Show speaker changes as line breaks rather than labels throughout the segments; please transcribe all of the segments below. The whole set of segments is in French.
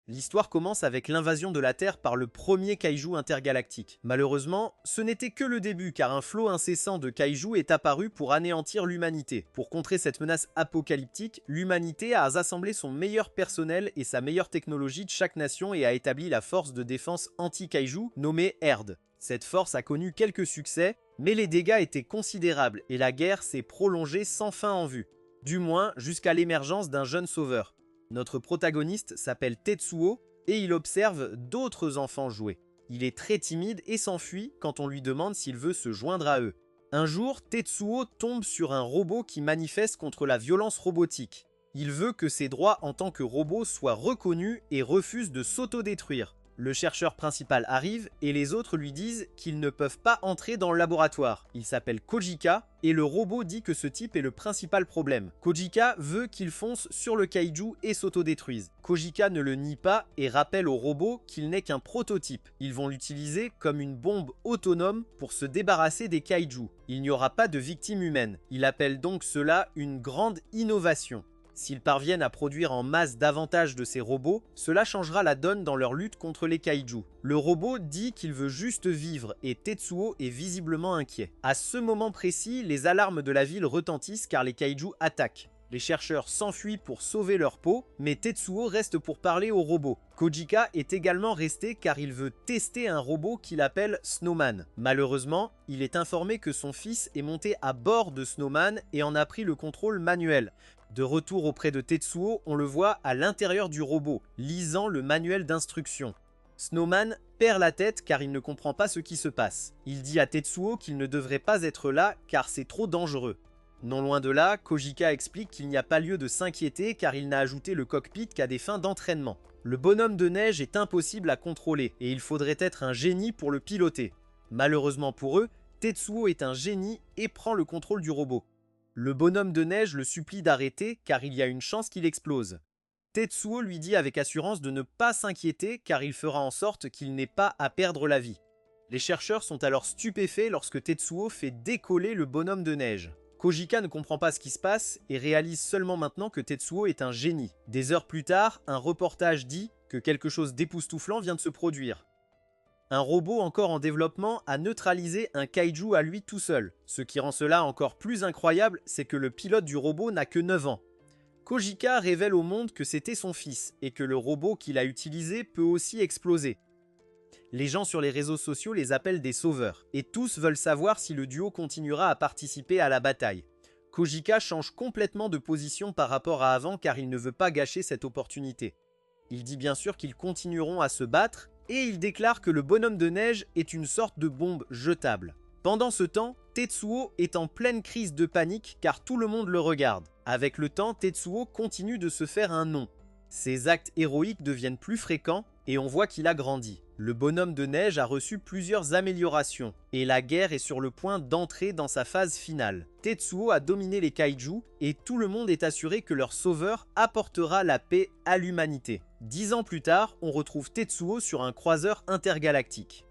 L'histoire commence avec l'invasion de la Terre par le premier kaiju intergalactique. Malheureusement, ce n'était que le début car un flot incessant de kaiju est apparu pour anéantir l'humanité. Pour contrer cette menace apocalyptique, l'humanité a rassemblé son meilleur personnel et sa meilleure technologie de chaque nation et a établi la force de défense anti-kaiju nommée ERD. Cette force a connu quelques succès, mais les dégâts étaient considérables et la guerre s'est prolongée sans fin en vue. Du moins jusqu'à l'émergence d'un jeune sauveur. Notre protagoniste s'appelle Tetsuo et il observe d'autres enfants jouer. Il est très timide et s'enfuit quand on lui demande s'il veut se joindre à eux. Un jour, Tetsuo tombe sur un robot qui manifeste contre la violence robotique. Il veut que ses droits en tant que robot soient reconnus et refuse de s'autodétruire. Le chercheur principal arrive et les autres lui disent qu'ils ne peuvent pas entrer dans le laboratoire. Il s'appelle Kojika et le robot dit que ce type est le principal problème. Kojika veut qu'il fonce sur le kaiju et s'autodétruise. Kojika ne le nie pas et rappelle au robot qu'il n'est qu'un prototype. Ils vont l'utiliser comme une bombe autonome pour se débarrasser des kaiju. Il n'y aura pas de victimes humaines. Il appelle donc cela une grande innovation. S'ils parviennent à produire en masse davantage de ces robots, cela changera la donne dans leur lutte contre les kaiju. Le robot dit qu'il veut juste vivre et Tetsuo est visiblement inquiet. À ce moment précis, les alarmes de la ville retentissent car les kaiju attaquent. Les chercheurs s'enfuient pour sauver leur peau, mais Tetsuo reste pour parler au robot. Kojika est également resté car il veut tester un robot qu'il appelle Snowman. Malheureusement, il est informé que son fils est monté à bord de Snowman et en a pris le contrôle manuel. De retour auprès de Tetsuo, on le voit à l'intérieur du robot, lisant le manuel d'instruction. Snowman perd la tête car il ne comprend pas ce qui se passe. Il dit à Tetsuo qu'il ne devrait pas être là car c'est trop dangereux. Non loin de là, Kojika explique qu'il n'y a pas lieu de s'inquiéter car il n'a ajouté le cockpit qu'à des fins d'entraînement. Le bonhomme de neige est impossible à contrôler et il faudrait être un génie pour le piloter. Malheureusement pour eux, Tetsuo est un génie et prend le contrôle du robot. Le bonhomme de neige le supplie d'arrêter car il y a une chance qu'il explose. Tetsuo lui dit avec assurance de ne pas s'inquiéter car il fera en sorte qu'il n'ait pas à perdre la vie. Les chercheurs sont alors stupéfaits lorsque Tetsuo fait décoller le bonhomme de neige. Kojika ne comprend pas ce qui se passe et réalise seulement maintenant que Tetsuo est un génie. Des heures plus tard, un reportage dit que quelque chose d'époustouflant vient de se produire. Un robot encore en développement a neutralisé un kaiju à lui tout seul. Ce qui rend cela encore plus incroyable, c'est que le pilote du robot n'a que 9 ans. Kojika révèle au monde que c'était son fils et que le robot qu'il a utilisé peut aussi exploser. Les gens sur les réseaux sociaux les appellent des sauveurs, et tous veulent savoir si le duo continuera à participer à la bataille. Kojika change complètement de position par rapport à avant car il ne veut pas gâcher cette opportunité. Il dit bien sûr qu'ils continueront à se battre, et il déclare que le bonhomme de neige est une sorte de bombe jetable. Pendant ce temps, Tetsuo est en pleine crise de panique car tout le monde le regarde. Avec le temps, Tetsuo continue de se faire un nom. Ses actes héroïques deviennent plus fréquents et on voit qu'il a grandi. Le bonhomme de neige a reçu plusieurs améliorations et la guerre est sur le point d'entrer dans sa phase finale. Tetsuo a dominé les kaiju et tout le monde est assuré que leur sauveur apportera la paix à l'humanité. 10 ans plus tard, on retrouve Tetsuo sur un croiseur intergalactique.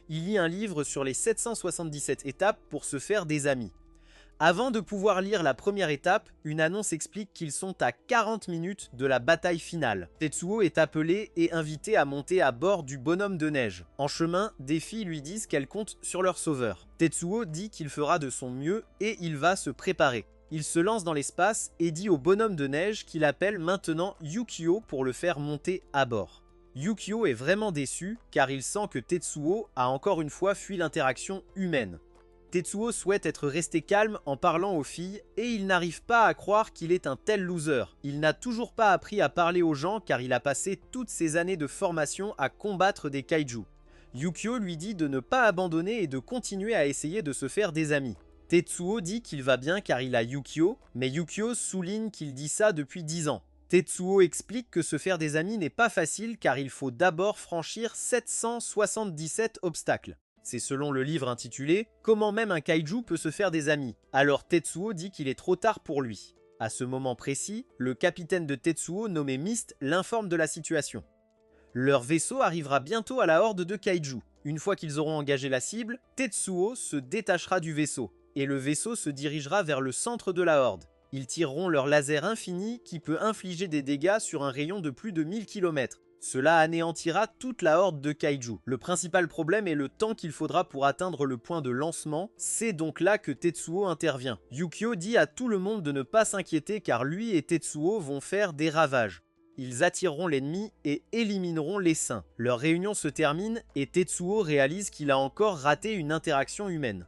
Il lit un livre sur les 777 étapes pour se faire des amis. Avant de pouvoir lire la première étape, une annonce explique qu'ils sont à 40 minutes de la bataille finale. Tetsuo est appelé et invité à monter à bord du bonhomme de neige. En chemin, des filles lui disent qu'elles comptent sur leur sauveur. Tetsuo dit qu'il fera de son mieux et il va se préparer. Il se lance dans l'espace et dit au bonhomme de neige qu'il appelle maintenant Yukio pour le faire monter à bord. Yukio est vraiment déçu car il sent que Tetsuo a encore une fois fui l'interaction humaine. Tetsuo souhaite être resté calme en parlant aux filles et il n'arrive pas à croire qu'il est un tel loser. Il n'a toujours pas appris à parler aux gens car il a passé toutes ses années de formation à combattre des kaiju. Yukio lui dit de ne pas abandonner et de continuer à essayer de se faire des amis. Tetsuo dit qu'il va bien car il a Yukio, mais Yukio souligne qu'il dit ça depuis 10 ans. Tetsuo explique que se faire des amis n'est pas facile car il faut d'abord franchir 777 obstacles. C'est selon le livre intitulé « Comment même un kaiju peut se faire des amis ?» Alors Tetsuo dit qu'il est trop tard pour lui. À ce moment précis, le capitaine de Tetsuo nommé Mist l'informe de la situation. Leur vaisseau arrivera bientôt à la horde de kaiju. Une fois qu'ils auront engagé la cible, Tetsuo se détachera du vaisseau et le vaisseau se dirigera vers le centre de la horde. Ils tireront leur laser infini qui peut infliger des dégâts sur un rayon de plus de 1000 km. Cela anéantira toute la horde de kaiju. Le principal problème est le temps qu'il faudra pour atteindre le point de lancement, c'est donc là que Tetsuo intervient. Yukio dit à tout le monde de ne pas s'inquiéter car lui et Tetsuo vont faire des ravages. Ils attireront l'ennemi et élimineront les saints. Leur réunion se termine et Tetsuo réalise qu'il a encore raté une interaction humaine.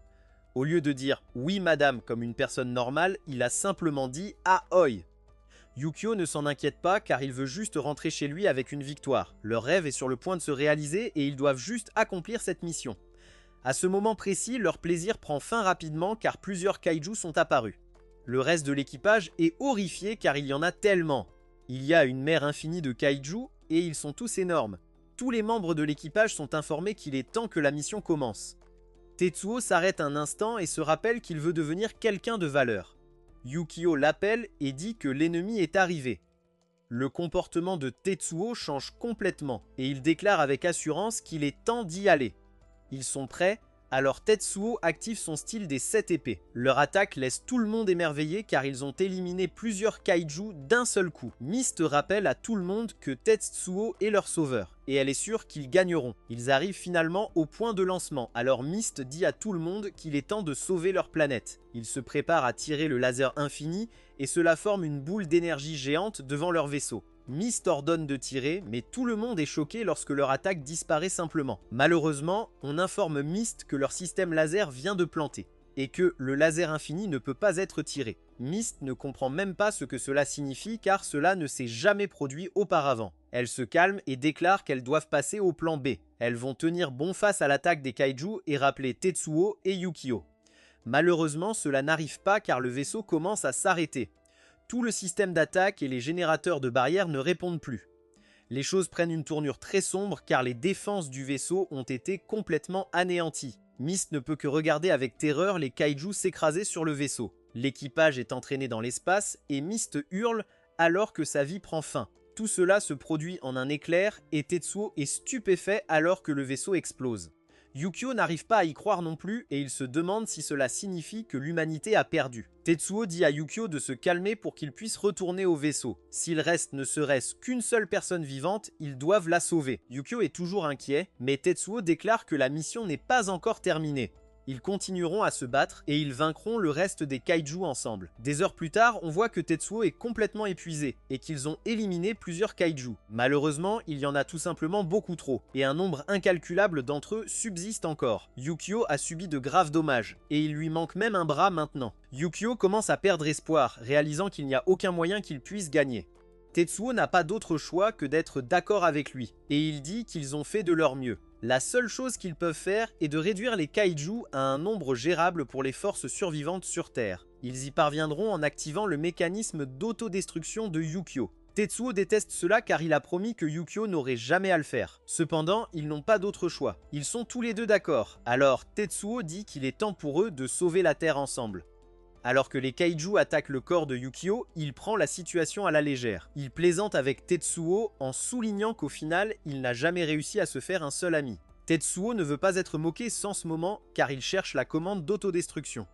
Au lieu de dire « oui madame » comme une personne normale, il a simplement dit « ahoy ». Yukio ne s'en inquiète pas car il veut juste rentrer chez lui avec une victoire. Leur rêve est sur le point de se réaliser et ils doivent juste accomplir cette mission. À ce moment précis, leur plaisir prend fin rapidement car plusieurs kaiju sont apparus. Le reste de l'équipage est horrifié car il y en a tellement. Il y a une mer infinie de kaiju et ils sont tous énormes. Tous les membres de l'équipage sont informés qu'il est temps que la mission commence. Tetsuo s'arrête un instant et se rappelle qu'il veut devenir quelqu'un de valeur. Yukio l'appelle et dit que l'ennemi est arrivé. Le comportement de Tetsuo change complètement et il déclare avec assurance qu'il est temps d'y aller. Ils sont prêts, alors Tetsuo active son style des 7 épées. Leur attaque laisse tout le monde émerveillé car ils ont éliminé plusieurs kaiju d'un seul coup. Mist rappelle à tout le monde que Tetsuo est leur sauveur et elle est sûre qu'ils gagneront. Ils arrivent finalement au point de lancement, alors Mist dit à tout le monde qu'il est temps de sauver leur planète. Ils se préparent à tirer le laser infini et cela forme une boule d'énergie géante devant leur vaisseau. Mist ordonne de tirer, mais tout le monde est choqué lorsque leur attaque disparaît simplement. Malheureusement, on informe Mist que leur système laser vient de planter, et que le laser infini ne peut pas être tiré. Mist ne comprend même pas ce que cela signifie car cela ne s'est jamais produit auparavant. Elle se calme et déclare qu'elles doivent passer au plan B. Elles vont tenir bon face à l'attaque des kaiju et rappeler Tetsuo et Yukio. Malheureusement, cela n'arrive pas car le vaisseau commence à s'arrêter. Tout le système d'attaque et les générateurs de barrières ne répondent plus. Les choses prennent une tournure très sombre car les défenses du vaisseau ont été complètement anéanties. Mist ne peut que regarder avec terreur les kaiju s'écraser sur le vaisseau. L'équipage est entraîné dans l'espace et Mist hurle alors que sa vie prend fin. Tout cela se produit en un éclair et Tetsuo est stupéfait alors que le vaisseau explose. Yukio n'arrive pas à y croire non plus et il se demande si cela signifie que l'humanité a perdu. Tetsuo dit à Yukio de se calmer pour qu'il puisse retourner au vaisseau. S'il reste ne serait-ce qu'une seule personne vivante, ils doivent la sauver. Yukio est toujours inquiet, mais Tetsuo déclare que la mission n'est pas encore terminée. Ils continueront à se battre et ils vaincront le reste des kaiju ensemble. Des heures plus tard, on voit que Tetsuo est complètement épuisé et qu'ils ont éliminé plusieurs kaiju. Malheureusement, il y en a tout simplement beaucoup trop et un nombre incalculable d'entre eux subsiste encore. Yukio a subi de graves dommages et il lui manque même un bras maintenant. Yukio commence à perdre espoir, réalisant qu'il n'y a aucun moyen qu'il puisse gagner. Tetsuo n'a pas d'autre choix que d'être d'accord avec lui et il dit qu'ils ont fait de leur mieux. La seule chose qu'ils peuvent faire est de réduire les kaiju à un nombre gérable pour les forces survivantes sur Terre. Ils y parviendront en activant le mécanisme d'autodestruction de Yukio. Tetsuo déteste cela car il a promis que Yukio n'aurait jamais à le faire. Cependant, ils n'ont pas d'autre choix. Ils sont tous les deux d'accord. Alors Tetsuo dit qu'il est temps pour eux de sauver la Terre ensemble. Alors que les kaiju attaquent le corps de Yukio, il prend la situation à la légère. Il plaisante avec Tetsuo en soulignant qu'au final, il n'a jamais réussi à se faire un seul ami. Tetsuo ne veut pas être moqué sans ce moment car il cherche la commande d'autodestruction.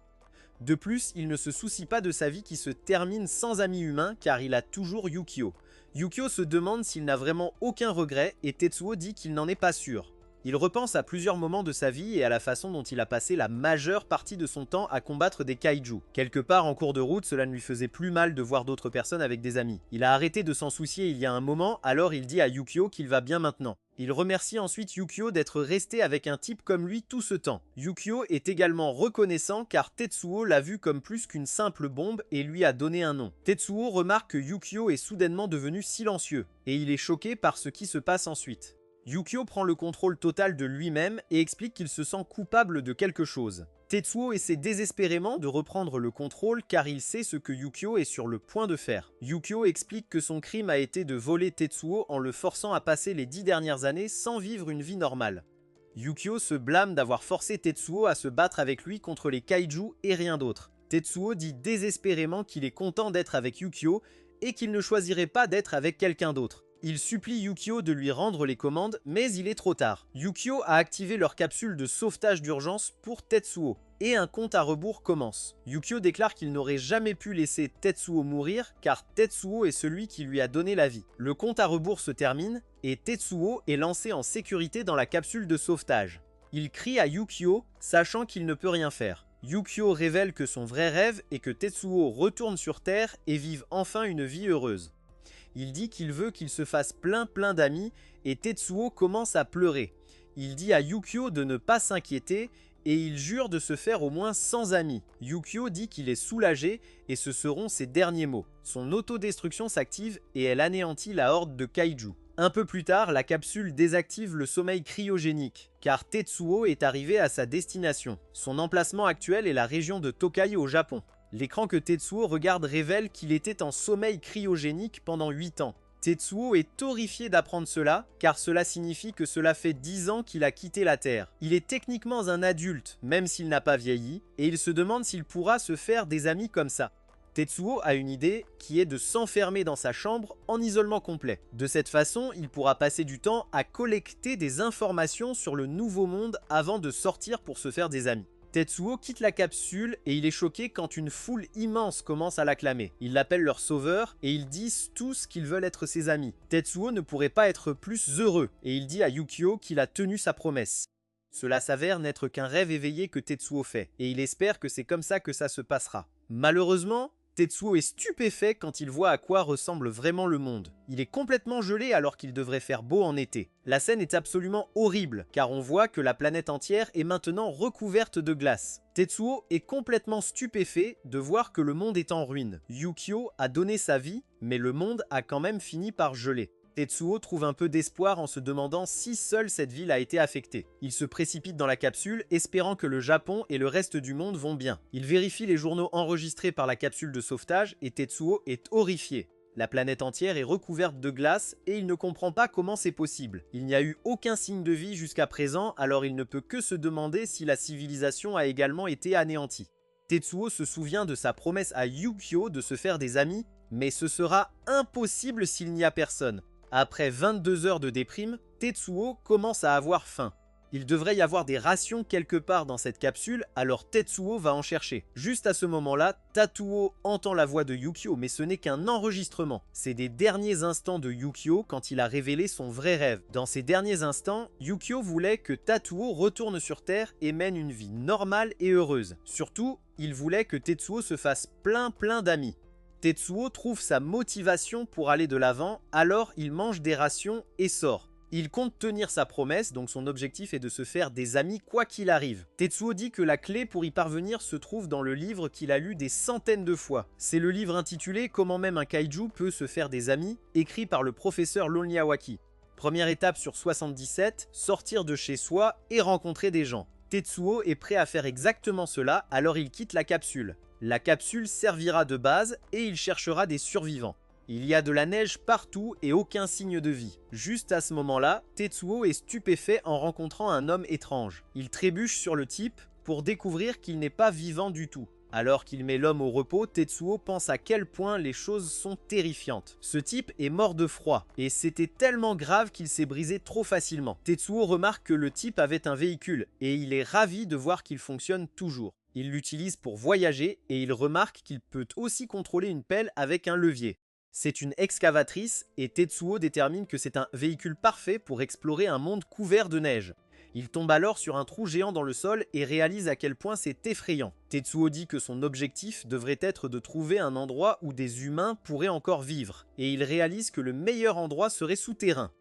De plus, il ne se soucie pas de sa vie qui se termine sans ami humain car il a toujours Yukio. Yukio se demande s'il n'a vraiment aucun regret et Tetsuo dit qu'il n'en est pas sûr. Il repense à plusieurs moments de sa vie et à la façon dont il a passé la majeure partie de son temps à combattre des kaiju. Quelque part en cours de route, cela ne lui faisait plus mal de voir d'autres personnes avec des amis. Il a arrêté de s'en soucier il y a un moment, alors il dit à Yukio qu'il va bien maintenant. Il remercie ensuite Yukio d'être resté avec un type comme lui tout ce temps. Yukio est également reconnaissant car Tetsuo l'a vu comme plus qu'une simple bombe et lui a donné un nom. Tetsuo remarque que Yukio est soudainement devenu silencieux et il est choqué par ce qui se passe ensuite. Yukio prend le contrôle total de lui-même et explique qu'il se sent coupable de quelque chose. Tetsuo essaie désespérément de reprendre le contrôle car il sait ce que Yukio est sur le point de faire. Yukio explique que son crime a été de voler Tetsuo en le forçant à passer les 10 dernières années sans vivre une vie normale. Yukio se blâme d'avoir forcé Tetsuo à se battre avec lui contre les kaiju et rien d'autre. Tetsuo dit désespérément qu'il est content d'être avec Yukio et qu'il ne choisirait pas d'être avec quelqu'un d'autre. Il supplie Yukio de lui rendre les commandes, mais il est trop tard. Yukio a activé leur capsule de sauvetage d'urgence pour Tetsuo, et un compte à rebours commence. Yukio déclare qu'il n'aurait jamais pu laisser Tetsuo mourir car Tetsuo est celui qui lui a donné la vie. Le compte à rebours se termine et Tetsuo est lancé en sécurité dans la capsule de sauvetage. Il crie à Yukio, sachant qu'il ne peut rien faire. Yukio révèle que son vrai rêve est que Tetsuo retourne sur Terre et vive enfin une vie heureuse. Il dit qu'il veut qu'il se fasse plein d'amis et Tetsuo commence à pleurer. Il dit à Yukio de ne pas s'inquiéter et il jure de se faire au moins 100 amis. Yukio dit qu'il est soulagé et ce seront ses derniers mots. Son autodestruction s'active et elle anéantit la horde de kaiju. Un peu plus tard, la capsule désactive le sommeil cryogénique, car Tetsuo est arrivé à sa destination. Son emplacement actuel est la région de Tokai au Japon. L'écran que Tetsuo regarde révèle qu'il était en sommeil cryogénique pendant 8 ans. Tetsuo est horrifié d'apprendre cela, car cela signifie que cela fait 10 ans qu'il a quitté la Terre. Il est techniquement un adulte, même s'il n'a pas vieilli, et il se demande s'il pourra se faire des amis comme ça. Tetsuo a une idée qui est de s'enfermer dans sa chambre en isolement complet. De cette façon, il pourra passer du temps à collecter des informations sur le nouveau monde avant de sortir pour se faire des amis. Tetsuo quitte la capsule et il est choqué quand une foule immense commence à l'acclamer. Ils l'appellent leur sauveur et ils disent tous qu'ils veulent être ses amis. Tetsuo ne pourrait pas être plus heureux et il dit à Yukio qu'il a tenu sa promesse. Cela s'avère n'être qu'un rêve éveillé que Tetsuo fait et il espère que c'est comme ça que ça se passera. Malheureusement, Tetsuo est stupéfait quand il voit à quoi ressemble vraiment le monde. Il est complètement gelé alors qu'il devrait faire beau en été. La scène est absolument horrible, car on voit que la planète entière est maintenant recouverte de glace. Tetsuo est complètement stupéfait de voir que le monde est en ruine. Yukio a donné sa vie, mais le monde a quand même fini par geler. Tetsuo trouve un peu d'espoir en se demandant si seule cette ville a été affectée. Il se précipite dans la capsule, espérant que le Japon et le reste du monde vont bien. Il vérifie les journaux enregistrés par la capsule de sauvetage et Tetsuo est horrifié. La planète entière est recouverte de glace et il ne comprend pas comment c'est possible. Il n'y a eu aucun signe de vie jusqu'à présent, alors il ne peut que se demander si la civilisation a également été anéantie. Tetsuo se souvient de sa promesse à Yukio de se faire des amis, mais ce sera impossible s'il n'y a personne. Après 22 heures de déprime, Tetsuo commence à avoir faim. Il devrait y avoir des rations quelque part dans cette capsule, alors Tetsuo va en chercher. Juste à ce moment-là, Tatuo entend la voix de Yukio, mais ce n'est qu'un enregistrement. C'est des derniers instants de Yukio quand il a révélé son vrai rêve. Dans ces derniers instants, Yukio voulait que Tatuo retourne sur Terre et mène une vie normale et heureuse. Surtout, il voulait que Tetsuo se fasse plein d'amis. Tetsuo trouve sa motivation pour aller de l'avant, alors il mange des rations et sort. Il compte tenir sa promesse, donc son objectif est de se faire des amis quoi qu'il arrive. Tetsuo dit que la clé pour y parvenir se trouve dans le livre qu'il a lu des centaines de fois. C'est le livre intitulé « Comment même un kaiju peut se faire des amis » écrit par le professeur Loniawaki. Première étape sur 77, sortir de chez soi et rencontrer des gens. Tetsuo est prêt à faire exactement cela, alors il quitte la capsule. La capsule servira de base et il cherchera des survivants. Il y a de la neige partout et aucun signe de vie. Juste à ce moment-là, Tetsuo est stupéfait en rencontrant un homme étrange. Il trébuche sur le type pour découvrir qu'il n'est pas vivant du tout. Alors qu'il met l'homme au repos, Tetsuo pense à quel point les choses sont terrifiantes. Ce type est mort de froid, et c'était tellement grave qu'il s'est brisé trop facilement. Tetsuo remarque que le type avait un véhicule, et il est ravi de voir qu'il fonctionne toujours. Il l'utilise pour voyager, et il remarque qu'il peut aussi contrôler une pelle avec un levier. C'est une excavatrice, et Tetsuo détermine que c'est un véhicule parfait pour explorer un monde couvert de neige. Il tombe alors sur un trou géant dans le sol et réalise à quel point c'est effrayant. Tetsuo dit que son objectif devrait être de trouver un endroit où des humains pourraient encore vivre, et il réalise que le meilleur endroit serait souterrain.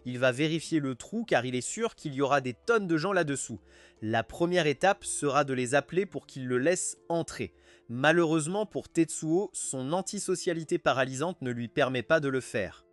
Il va vérifier le trou car il est sûr qu'il y aura des tonnes de gens là-dessous. La première étape sera de les appeler pour qu'ils le laissent entrer. Malheureusement pour Tetsuo, son antisocialité paralysante ne lui permet pas de le faire.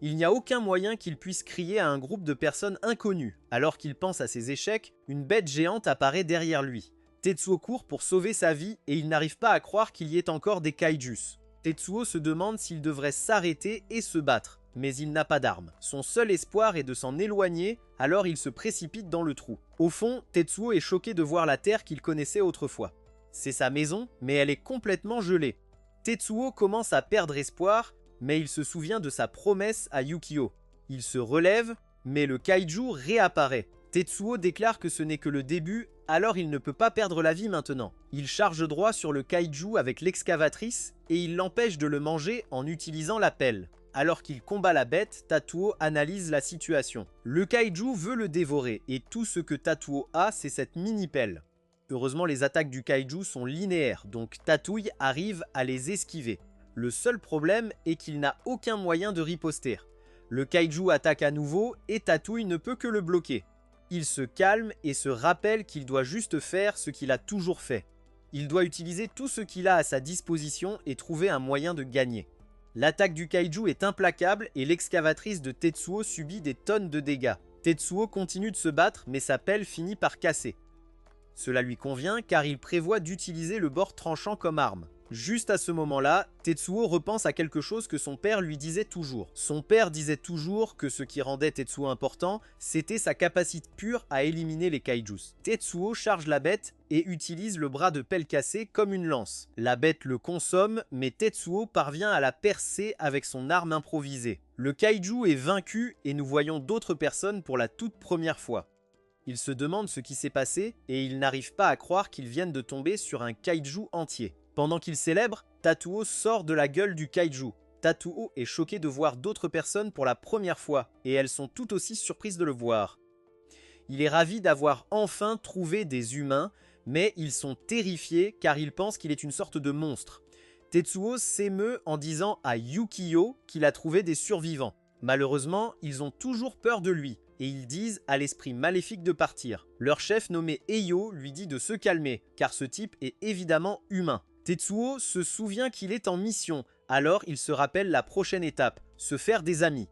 Il n'y a aucun moyen qu'il puisse crier à un groupe de personnes inconnues. Alors qu'il pense à ses échecs, une bête géante apparaît derrière lui. Tetsuo court pour sauver sa vie et il n'arrive pas à croire qu'il y ait encore des kaijus. Tetsuo se demande s'il devrait s'arrêter et se battre, mais il n'a pas d'arme. Son seul espoir est de s'en éloigner, alors il se précipite dans le trou. Au fond, Tetsuo est choqué de voir la terre qu'il connaissait autrefois. C'est sa maison, mais elle est complètement gelée. Tetsuo commence à perdre espoir, mais il se souvient de sa promesse à Yukio. Il se relève, mais le kaiju réapparaît. Tetsuo déclare que ce n'est que le début, alors il ne peut pas perdre la vie maintenant. Il charge droit sur le kaiju avec l'excavatrice et il l'empêche de le manger en utilisant la pelle. Alors qu'il combat la bête, Tatuo analyse la situation. Le kaiju veut le dévorer et tout ce que Tatuo a, c'est cette mini-pelle. Heureusement, les attaques du kaiju sont linéaires, donc Tatouille arrive à les esquiver. Le seul problème est qu'il n'a aucun moyen de riposter. Le kaiju attaque à nouveau et Tatouille ne peut que le bloquer. Il se calme et se rappelle qu'il doit juste faire ce qu'il a toujours fait. Il doit utiliser tout ce qu'il a à sa disposition et trouver un moyen de gagner. L'attaque du kaiju est implacable et l'excavatrice de Tetsuo subit des tonnes de dégâts. Tetsuo continue de se battre mais sa pelle finit par casser. Cela lui convient car il prévoit d'utiliser le bord tranchant comme arme. Juste à ce moment-là, Tetsuo repense à quelque chose que son père lui disait toujours. Son père disait toujours que ce qui rendait Tetsuo important, c'était sa capacité pure à éliminer les kaijus. Tetsuo charge la bête et utilise le bras de pelle cassé comme une lance. La bête le consomme, mais Tetsuo parvient à la percer avec son arme improvisée. Le kaiju est vaincu et nous voyons d'autres personnes pour la toute première fois. Il se demande ce qui s'est passé et il n'arrive pas à croire qu'ils viennent de tomber sur un kaiju entier. Pendant qu'il célèbre, Tatuo sort de la gueule du kaiju. Tatuo est choqué de voir d'autres personnes pour la première fois et elles sont tout aussi surprises de le voir. Il est ravi d'avoir enfin trouvé des humains, mais ils sont terrifiés car ils pensent qu'il est une sorte de monstre. Tetsuo s'émeut en disant à Yukio qu'il a trouvé des survivants. Malheureusement, ils ont toujours peur de lui et ils disent à l'esprit maléfique de partir. Leur chef nommé Eio lui dit de se calmer car ce type est évidemment humain. Tetsuo se souvient qu'il est en mission, alors il se rappelle la prochaine étape, se faire des amis.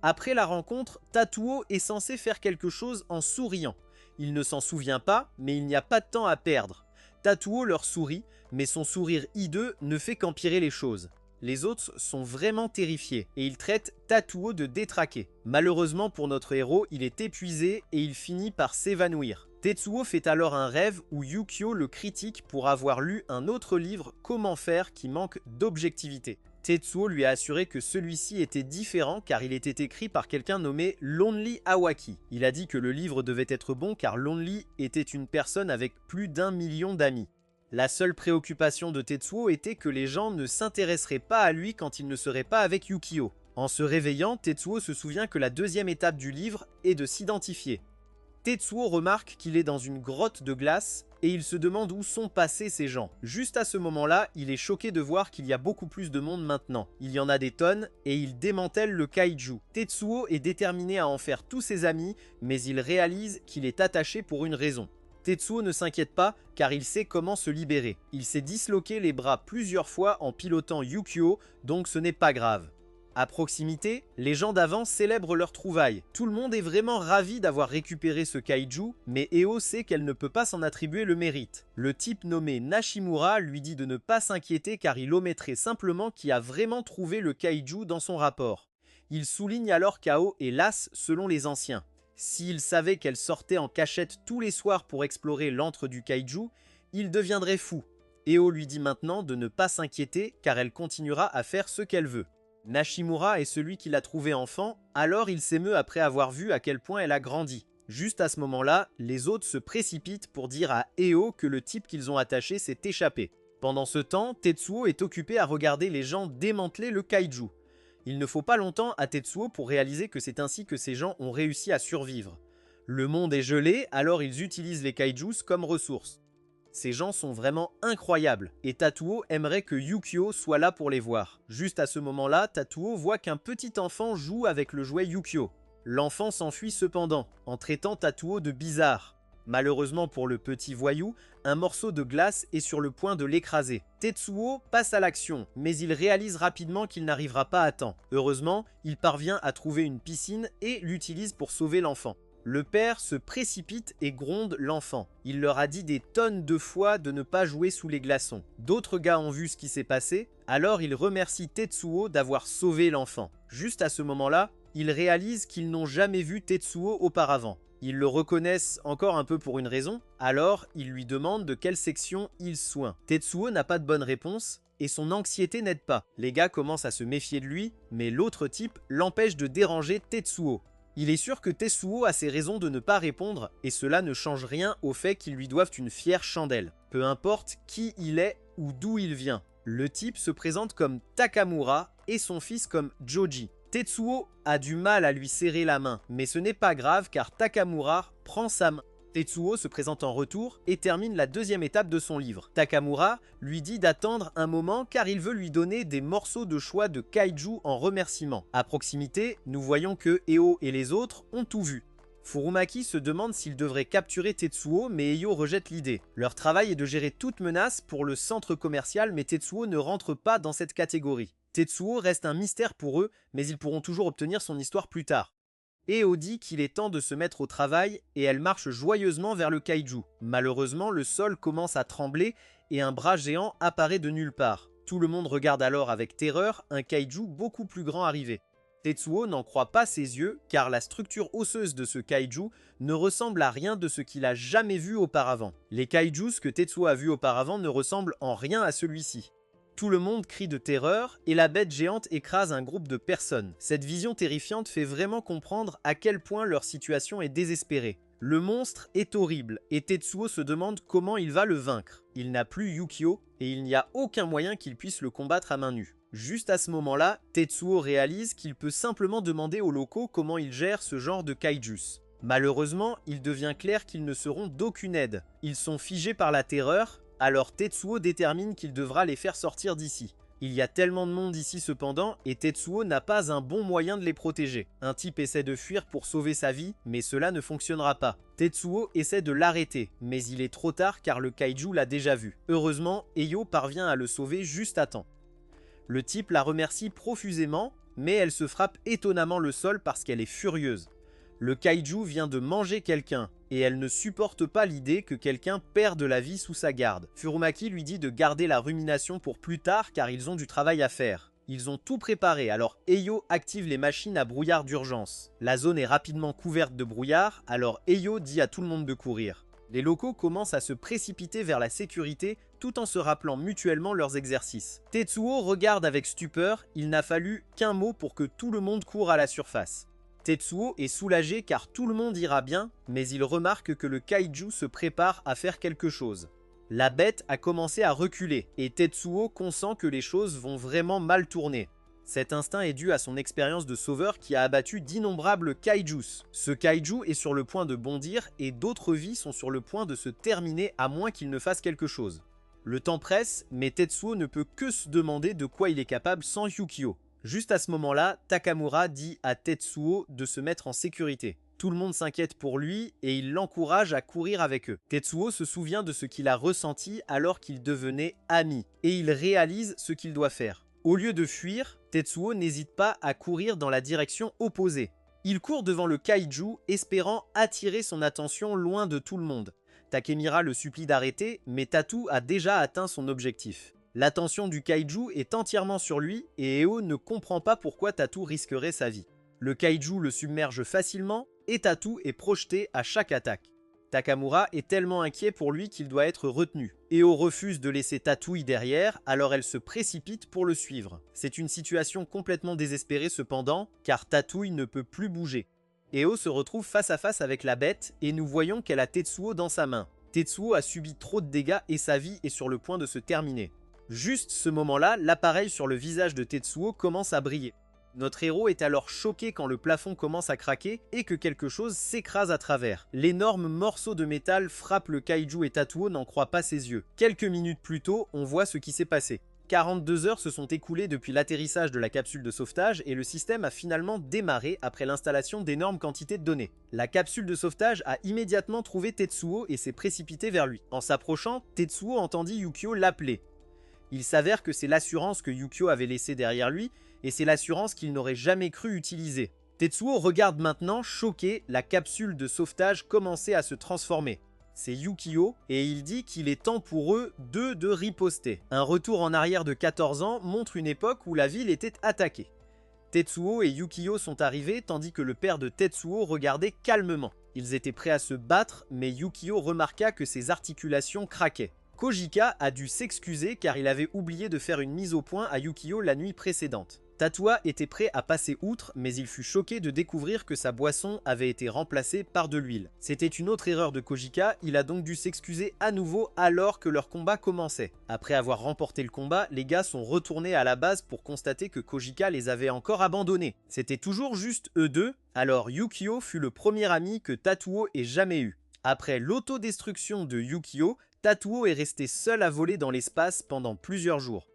Après la rencontre, Tatuo est censé faire quelque chose en souriant. Il ne s'en souvient pas, mais il n'y a pas de temps à perdre. Tatuo leur sourit, mais son sourire hideux ne fait qu'empirer les choses. Les autres sont vraiment terrifiés et ils traitent Tatuo de détraqué. Malheureusement pour notre héros, il est épuisé et il finit par s'évanouir. Tetsuo fait alors un rêve où Yukio le critique pour avoir lu un autre livre, Comment faire, qui manque d'objectivité. Tetsuo lui a assuré que celui-ci était différent car il était écrit par quelqu'un nommé Lonely Awaki. Il a dit que le livre devait être bon car Lonely était une personne avec plus d'1 million d'amis. La seule préoccupation de Tetsuo était que les gens ne s'intéresseraient pas à lui quand il ne serait pas avec Yukio. En se réveillant, Tetsuo se souvient que la deuxième étape du livre est de s'identifier. Tetsuo remarque qu'il est dans une grotte de glace et il se demande où sont passés ces gens. Juste à ce moment-là, il est choqué de voir qu'il y a beaucoup plus de monde maintenant. Il y en a des tonnes et il démantèle le kaiju. Tetsuo est déterminé à en faire tous ses amis, mais il réalise qu'il est attaché pour une raison. Tetsuo ne s'inquiète pas car il sait comment se libérer. Il s'est disloqué les bras plusieurs fois en pilotant Yukio, donc ce n'est pas grave. À proximité, les gens d'avant célèbrent leur trouvaille. Tout le monde est vraiment ravi d'avoir récupéré ce kaiju, mais Eo sait qu'elle ne peut pas s'en attribuer le mérite. Le type nommé Nashimura lui dit de ne pas s'inquiéter car il omettrait simplement qui a vraiment trouvé le kaiju dans son rapport. Il souligne alors qu'Ao est lasse selon les anciens. S'il savait qu'elle sortait en cachette tous les soirs pour explorer l'antre du kaiju, il deviendrait fou. Eo lui dit maintenant de ne pas s'inquiéter car elle continuera à faire ce qu'elle veut. Nashimura est celui qui l'a trouvé enfant, alors il s'émeut après avoir vu à quel point elle a grandi. Juste à ce moment-là, les autres se précipitent pour dire à Eo que le type qu'ils ont attaché s'est échappé. Pendant ce temps, Tetsuo est occupé à regarder les gens démanteler le kaiju. Il ne faut pas longtemps à Tetsuo pour réaliser que c'est ainsi que ces gens ont réussi à survivre. Le monde est gelé, alors ils utilisent les kaijus comme ressources. Ces gens sont vraiment incroyables et Tatuo aimerait que Yukio soit là pour les voir. Juste à ce moment-là, Tatuo voit qu'un petit enfant joue avec le jouet Yukio. L'enfant s'enfuit cependant, en traitant Tatuo de bizarre. Malheureusement pour le petit voyou, un morceau de glace est sur le point de l'écraser. Tetsuo passe à l'action, mais il réalise rapidement qu'il n'arrivera pas à temps. Heureusement, il parvient à trouver une piscine et l'utilise pour sauver l'enfant. Le père se précipite et gronde l'enfant. Il leur a dit des tonnes de fois de ne pas jouer sous les glaçons. D'autres gars ont vu ce qui s'est passé, alors ils remercient Tetsuo d'avoir sauvé l'enfant. Juste à ce moment-là, ils réalisent qu'ils n'ont jamais vu Tetsuo auparavant. Ils le reconnaissent encore un peu pour une raison, alors ils lui demandent de quelle section il soigne. Tetsuo n'a pas de bonne réponse, et son anxiété n'aide pas. Les gars commencent à se méfier de lui, mais l'autre type l'empêche de déranger Tetsuo. Il est sûr que Tetsuo a ses raisons de ne pas répondre, et cela ne change rien au fait qu'ils lui doivent une fière chandelle. Peu importe qui il est ou d'où il vient. Le type se présente comme Takamura et son fils comme Joji. Tetsuo a du mal à lui serrer la main, mais ce n'est pas grave car Takamura prend sa main. Tetsuo se présente en retour et termine la deuxième étape de son livre. Takamura lui dit d'attendre un moment car il veut lui donner des morceaux de choix de kaiju en remerciement. À proximité, nous voyons que Eo et les autres ont tout vu. Furumaki se demande s'il devrait capturer Tetsuo, mais Eio rejette l'idée. Leur travail est de gérer toute menace pour le centre commercial, mais Tetsuo ne rentre pas dans cette catégorie. Tetsuo reste un mystère pour eux, mais ils pourront toujours obtenir son histoire plus tard. Eo dit qu'il est temps de se mettre au travail et elle marche joyeusement vers le kaiju. Malheureusement, le sol commence à trembler et un bras géant apparaît de nulle part. Tout le monde regarde alors avec terreur un kaiju beaucoup plus grand arriver. Tetsuo n'en croit pas ses yeux car la structure osseuse de ce kaiju ne ressemble à rien de ce qu'il a jamais vu auparavant. Les kaijus que Tetsuo a vus auparavant ne ressemblent en rien à celui-ci. Tout le monde crie de terreur et la bête géante écrase un groupe de personnes. Cette vision terrifiante fait vraiment comprendre à quel point leur situation est désespérée. Le monstre est horrible et Tetsuo se demande comment il va le vaincre. Il n'a plus Yukio et il n'y a aucun moyen qu'il puisse le combattre à main nue. Juste à ce moment-là, Tetsuo réalise qu'il peut simplement demander aux locaux comment ils gèrent ce genre de kaijus. Malheureusement, il devient clair qu'ils ne seront d'aucune aide. Ils sont figés par la terreur. Alors Tetsuo détermine qu'il devra les faire sortir d'ici. Il y a tellement de monde ici cependant, et Tetsuo n'a pas un bon moyen de les protéger. Un type essaie de fuir pour sauver sa vie, mais cela ne fonctionnera pas. Tetsuo essaie de l'arrêter, mais il est trop tard car le kaiju l'a déjà vu. Heureusement, Eio parvient à le sauver juste à temps. Le type la remercie profusément, mais elle se frappe étonnamment le sol parce qu'elle est furieuse. Le kaiju vient de manger quelqu'un, et elle ne supporte pas l'idée que quelqu'un perde la vie sous sa garde. Furumaki lui dit de garder la rumination pour plus tard car ils ont du travail à faire. Ils ont tout préparé, alors Eio active les machines à brouillard d'urgence. La zone est rapidement couverte de brouillard, alors Eio dit à tout le monde de courir. Les locaux commencent à se précipiter vers la sécurité tout en se rappelant mutuellement leurs exercices. Tetsuo regarde avec stupeur, il n'a fallu qu'un mot pour que tout le monde court à la surface. Tetsuo est soulagé car tout le monde ira bien, mais il remarque que le kaiju se prépare à faire quelque chose. La bête a commencé à reculer, et Tetsuo consent que les choses vont vraiment mal tourner. Cet instinct est dû à son expérience de sauveur qui a abattu d'innombrables kaijus. Ce kaiju est sur le point de bondir, et d'autres vies sont sur le point de se terminer à moins qu'il ne fasse quelque chose. Le temps presse, mais Tetsuo ne peut que se demander de quoi il est capable sans Yukio. Juste à ce moment-là, Takamura dit à Tetsuo de se mettre en sécurité. Tout le monde s'inquiète pour lui et il l'encourage à courir avec eux. Tetsuo se souvient de ce qu'il a ressenti alors qu'ils devenaient amis et il réalise ce qu'il doit faire. Au lieu de fuir, Tetsuo n'hésite pas à courir dans la direction opposée. Il court devant le kaiju espérant attirer son attention loin de tout le monde. Takemura le supplie d'arrêter, mais Tatu a déjà atteint son objectif. L'attention du kaiju est entièrement sur lui et Eo ne comprend pas pourquoi Tatu risquerait sa vie. Le kaiju le submerge facilement et Tatu est projeté à chaque attaque. Takamura est tellement inquiet pour lui qu'il doit être retenu. Eo refuse de laisser Tatui derrière, alors elle se précipite pour le suivre. C'est une situation complètement désespérée cependant, car Tatui ne peut plus bouger. Eo se retrouve face à face avec la bête et nous voyons qu'elle a Tetsuo dans sa main. Tetsuo a subi trop de dégâts et sa vie est sur le point de se terminer. Juste ce moment-là, l'appareil sur le visage de Tetsuo commence à briller. Notre héros est alors choqué quand le plafond commence à craquer et que quelque chose s'écrase à travers. L'énorme morceau de métal frappe le kaiju et Tatuo n'en croit pas ses yeux. Quelques minutes plus tôt, on voit ce qui s'est passé. 42 heures se sont écoulées depuis l'atterrissage de la capsule de sauvetage et le système a finalement démarré après l'installation d'énormes quantités de données. La capsule de sauvetage a immédiatement trouvé Tetsuo et s'est précipitée vers lui. En s'approchant, Tetsuo entendit Yukio l'appeler. Il s'avère que c'est l'assurance que Yukio avait laissée derrière lui, et c'est l'assurance qu'il n'aurait jamais cru utiliser. Tetsuo regarde maintenant, choqué, la capsule de sauvetage commencer à se transformer. C'est Yukio, et il dit qu'il est temps pour eux deux de riposter. Un retour en arrière de 14 ans montre une époque où la ville était attaquée. Tetsuo et Yukio sont arrivés, tandis que le père de Tetsuo regardait calmement. Ils étaient prêts à se battre, mais Yukio remarqua que ses articulations craquaient. Kojika a dû s'excuser car il avait oublié de faire une mise au point à Yukio la nuit précédente. Tatua était prêt à passer outre, mais il fut choqué de découvrir que sa boisson avait été remplacée par de l'huile. C'était une autre erreur de Kojika, il a donc dû s'excuser à nouveau alors que leur combat commençait. Après avoir remporté le combat, les gars sont retournés à la base pour constater que Kojika les avait encore abandonnés. C'était toujours juste eux deux, alors Yukio fut le premier ami que Tatuo ait jamais eu. Après l'autodestruction de Yukio, Tatuo est resté seul à voler dans l'espace pendant plusieurs jours.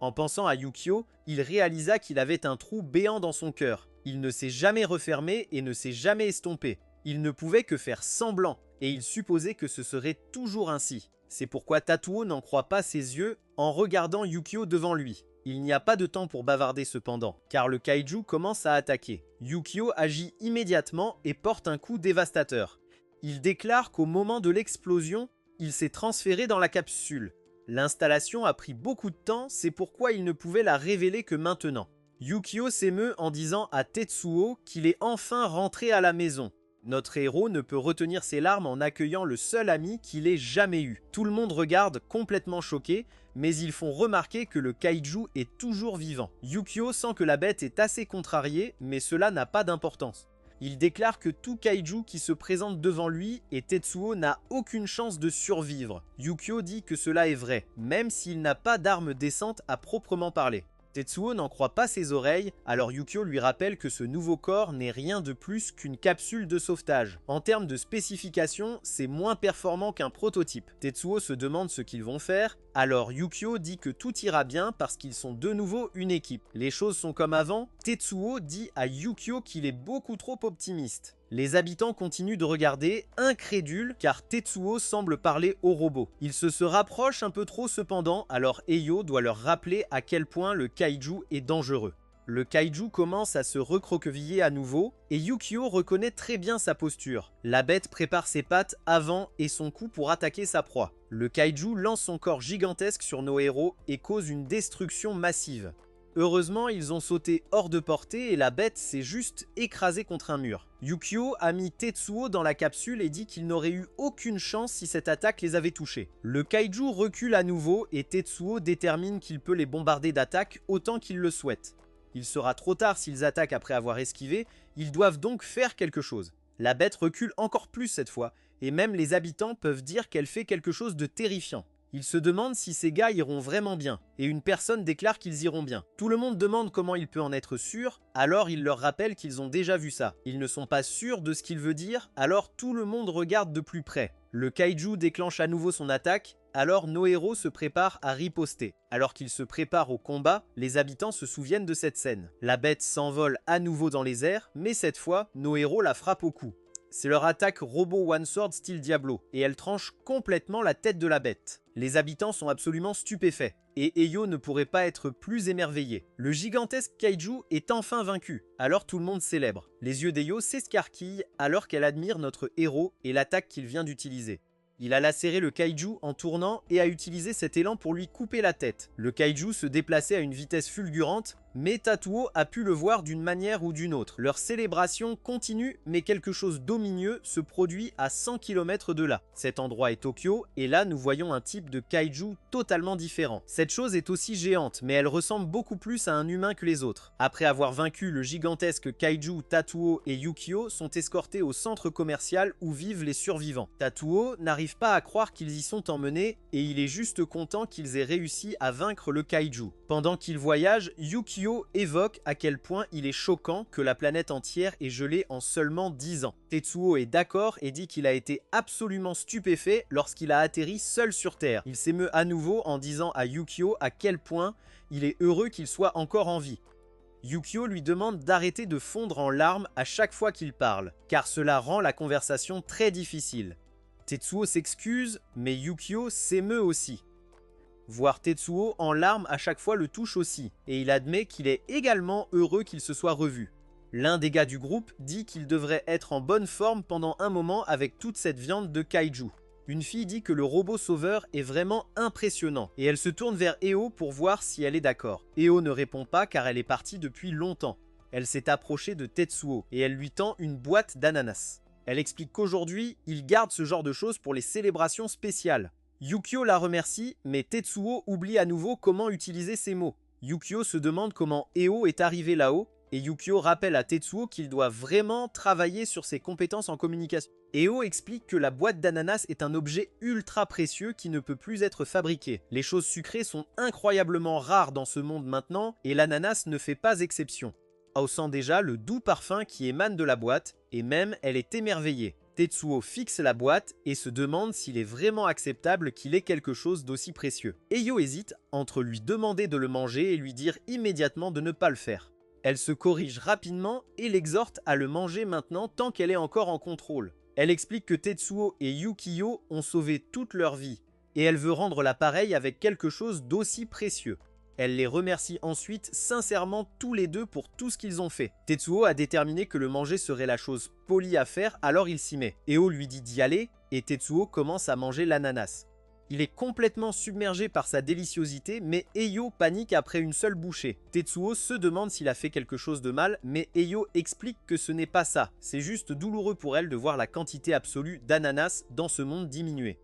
En pensant à Yukio, il réalisa qu'il avait un trou béant dans son cœur. Il ne s'est jamais refermé et ne s'est jamais estompé. Il ne pouvait que faire semblant, et il supposait que ce serait toujours ainsi. C'est pourquoi Tatuo n'en croit pas ses yeux en regardant Yukio devant lui. Il n'y a pas de temps pour bavarder cependant, car le kaiju commence à attaquer. Yukio agit immédiatement et porte un coup dévastateur. Il déclare qu'au moment de l'explosion, il s'est transféré dans la capsule. L'installation a pris beaucoup de temps, c'est pourquoi il ne pouvait la révéler que maintenant. Yukio s'émeut en disant à Tetsuo qu'il est enfin rentré à la maison. Notre héros ne peut retenir ses larmes en accueillant le seul ami qu'il ait jamais eu. Tout le monde regarde complètement choqué, mais ils font remarquer que le kaiju est toujours vivant. Yukio sent que la bête est assez contrariée, mais cela n'a pas d'importance. Il déclare que tout kaiju qui se présente devant lui et Tetsuo n'a aucune chance de survivre. Yukio dit que cela est vrai, même s'il n'a pas d'arme décente à proprement parler. Tetsuo n'en croit pas ses oreilles, alors Yukio lui rappelle que ce nouveau corps n'est rien de plus qu'une capsule de sauvetage. En termes de spécifications, c'est moins performant qu'un prototype. Tetsuo se demande ce qu'ils vont faire, alors Yukio dit que tout ira bien parce qu'ils sont de nouveau une équipe. Les choses sont comme avant, Tetsuo dit à Yukio qu'il est beaucoup trop optimiste. Les habitants continuent de regarder, incrédules, car Tetsuo semble parler au robot. Il se rapproche un peu trop cependant, alors Eio doit leur rappeler à quel point le kaiju est dangereux. Le kaiju commence à se recroqueviller à nouveau, et Yukio reconnaît très bien sa posture. La bête prépare ses pattes avant et son cou pour attaquer sa proie. Le kaiju lance son corps gigantesque sur nos héros et cause une destruction massive. Heureusement, ils ont sauté hors de portée et la bête s'est juste écrasée contre un mur. Yukio a mis Tetsuo dans la capsule et dit qu'il n'aurait eu aucune chance si cette attaque les avait touchés. Le kaiju recule à nouveau et Tetsuo détermine qu'il peut les bombarder d'attaques autant qu'il le souhaite. Il sera trop tard s'ils attaquent après avoir esquivé, ils doivent donc faire quelque chose. La bête recule encore plus cette fois, et même les habitants peuvent dire qu'elle fait quelque chose de terrifiant. Ils se demandent si ces gars iront vraiment bien, et une personne déclare qu'ils iront bien. Tout le monde demande comment il peut en être sûr, alors il leur rappelle qu'ils ont déjà vu ça. Ils ne sont pas sûrs de ce qu'il veut dire, alors tout le monde regarde de plus près. Le kaiju déclenche à nouveau son attaque, alors nos héros se préparent à riposter. Alors qu'ils se préparent au combat, les habitants se souviennent de cette scène. La bête s'envole à nouveau dans les airs, mais cette fois, nos héros la frappent au cou. C'est leur attaque robot One Sword style Diablo, et elle tranche complètement la tête de la bête. Les habitants sont absolument stupéfaits, et Eio ne pourrait pas être plus émerveillé. Le gigantesque kaiju est enfin vaincu, alors tout le monde célèbre. Les yeux d'Eio s'escarquillent alors qu'elle admire notre héros et l'attaque qu'il vient d'utiliser. Il a lacéré le kaiju en tournant et a utilisé cet élan pour lui couper la tête. Le kaiju se déplaçait à une vitesse fulgurante, mais Tatuo a pu le voir d'une manière ou d'une autre. Leur célébration continue, mais quelque chose d'omineux se produit à 100 km de là. Cet endroit est Tokyo, et là nous voyons un type de kaiju totalement différent. Cette chose est aussi géante, mais elle ressemble beaucoup plus à un humain que les autres. Après avoir vaincu le gigantesque kaiju, Tatuo et Yukio sont escortés au centre commercial où vivent les survivants. Tatuo n'arrive pas à croire qu'ils y sont emmenés, et il est juste content qu'ils aient réussi à vaincre le kaiju. Pendant qu'ils voyagent, Yukio évoque à quel point il est choquant que la planète entière est gelée en seulement 10 ans. Tetsuo est d'accord et dit qu'il a été absolument stupéfait lorsqu'il a atterri seul sur Terre. Il s'émeut à nouveau en disant à Yukio à quel point il est heureux qu'il soit encore en vie. Yukio lui demande d'arrêter de fondre en larmes à chaque fois qu'il parle, car cela rend la conversation très difficile. Tetsuo s'excuse, mais Yukio s'émeut aussi. Voir Tetsuo en larmes à chaque fois le touche aussi, et il admet qu'il est également heureux qu'il se soit revu. L'un des gars du groupe dit qu'il devrait être en bonne forme pendant un moment avec toute cette viande de kaiju. Une fille dit que le robot sauveur est vraiment impressionnant, et elle se tourne vers Eo pour voir si elle est d'accord. Eo ne répond pas car elle est partie depuis longtemps. Elle s'est approchée de Tetsuo, et elle lui tend une boîte d'ananas. Elle explique qu'aujourd'hui, il garde ce genre de choses pour les célébrations spéciales. Yukio la remercie, mais Tetsuo oublie à nouveau comment utiliser ces mots. Yukio se demande comment Eo est arrivé là-haut, et Yukio rappelle à Tetsuo qu'il doit vraiment travailler sur ses compétences en communication. Eo explique que la boîte d'ananas est un objet ultra précieux qui ne peut plus être fabriqué. Les choses sucrées sont incroyablement rares dans ce monde maintenant, et l'ananas ne fait pas exception. On sent déjà le doux parfum qui émane de la boîte, et même elle est émerveillée. Tetsuo fixe la boîte et se demande s'il est vraiment acceptable qu'il ait quelque chose d'aussi précieux. Eio hésite entre lui demander de le manger et lui dire immédiatement de ne pas le faire. Elle se corrige rapidement et l'exhorte à le manger maintenant tant qu'elle est encore en contrôle. Elle explique que Tetsuo et Yukio ont sauvé toute leur vie, et elle veut rendre l'appareil avec quelque chose d'aussi précieux. Elle les remercie ensuite sincèrement tous les deux pour tout ce qu'ils ont fait. Tetsuo a déterminé que le manger serait la chose polie à faire, alors il s'y met. Eo lui dit d'y aller, et Tetsuo commence à manger l'ananas. Il est complètement submergé par sa déliciosité, mais Eio panique après une seule bouchée. Tetsuo se demande s'il a fait quelque chose de mal, mais Eio explique que ce n'est pas ça. C'est juste douloureux pour elle de voir la quantité absolue d'ananas dans ce monde diminuer.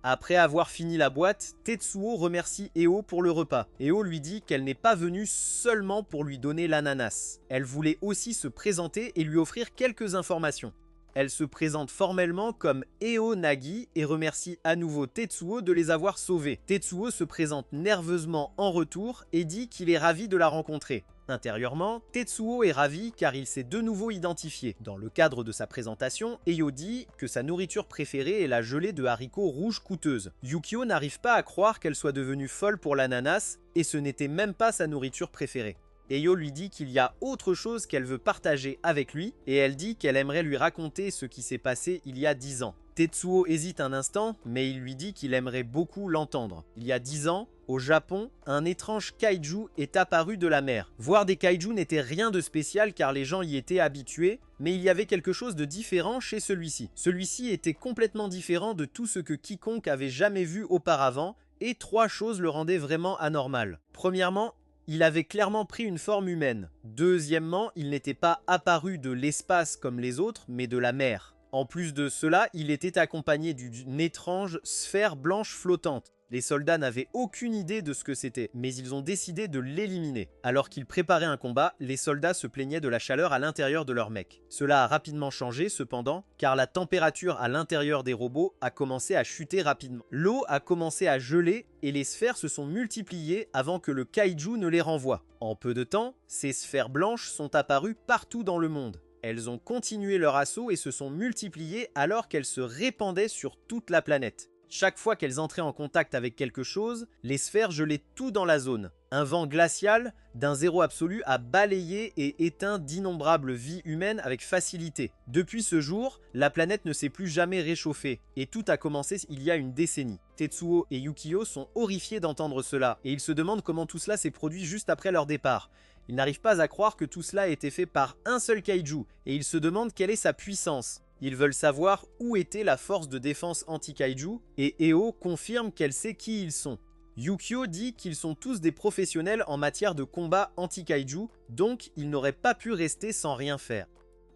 Après avoir fini la boîte, Tetsuo remercie Eo pour le repas. Eo lui dit qu'elle n'est pas venue seulement pour lui donner l'ananas. Elle voulait aussi se présenter et lui offrir quelques informations. Elle se présente formellement comme Eo Nagi et remercie à nouveau Tetsuo de les avoir sauvés. Tetsuo se présente nerveusement en retour et dit qu'il est ravi de la rencontrer. Intérieurement, Tetsuo est ravi car il s'est de nouveau identifié. Dans le cadre de sa présentation, Eo dit que sa nourriture préférée est la gelée de haricots rouges coûteuse. Yukio n'arrive pas à croire qu'elle soit devenue folle pour l'ananas et ce n'était même pas sa nourriture préférée. Eo lui dit qu'il y a autre chose qu'elle veut partager avec lui et elle dit qu'elle aimerait lui raconter ce qui s'est passé il y a 10 ans. Tetsuo hésite un instant, mais il lui dit qu'il aimerait beaucoup l'entendre. Il y a 10 ans, au Japon, un étrange kaiju est apparu de la mer. Voir des kaijus n'était rien de spécial car les gens y étaient habitués, mais il y avait quelque chose de différent chez celui-ci. Celui-ci était complètement différent de tout ce que quiconque avait jamais vu auparavant, et 3 choses le rendaient vraiment anormal. Premièrement, il avait clairement pris une forme humaine. Deuxièmement, il n'était pas apparu de l'espace comme les autres, mais de la mer. En plus de cela, il était accompagné d'une étrange sphère blanche flottante. Les soldats n'avaient aucune idée de ce que c'était, mais ils ont décidé de l'éliminer. Alors qu'ils préparaient un combat, les soldats se plaignaient de la chaleur à l'intérieur de leur mech. Cela a rapidement changé cependant, car la température à l'intérieur des robots a commencé à chuter rapidement. L'eau a commencé à geler et les sphères se sont multipliées avant que le kaiju ne les renvoie. En peu de temps, ces sphères blanches sont apparues partout dans le monde. Elles ont continué leur assaut et se sont multipliées alors qu'elles se répandaient sur toute la planète. Chaque fois qu'elles entraient en contact avec quelque chose, les sphères gelaient tout dans la zone. Un vent glacial, d'un zéro absolu, a balayé et éteint d'innombrables vies humaines avec facilité. Depuis ce jour, la planète ne s'est plus jamais réchauffée, et tout a commencé il y a une décennie. Tetsuo et Yukio sont horrifiés d'entendre cela, et ils se demandent comment tout cela s'est produit juste après leur départ. Ils n'arrivent pas à croire que tout cela a été fait par un seul kaiju, et ils se demandent quelle est sa puissance. Ils veulent savoir où était la force de défense anti-kaiju, et Eo confirme qu'elle sait qui ils sont. Yukio dit qu'ils sont tous des professionnels en matière de combat anti-kaiju, donc ils n'auraient pas pu rester sans rien faire.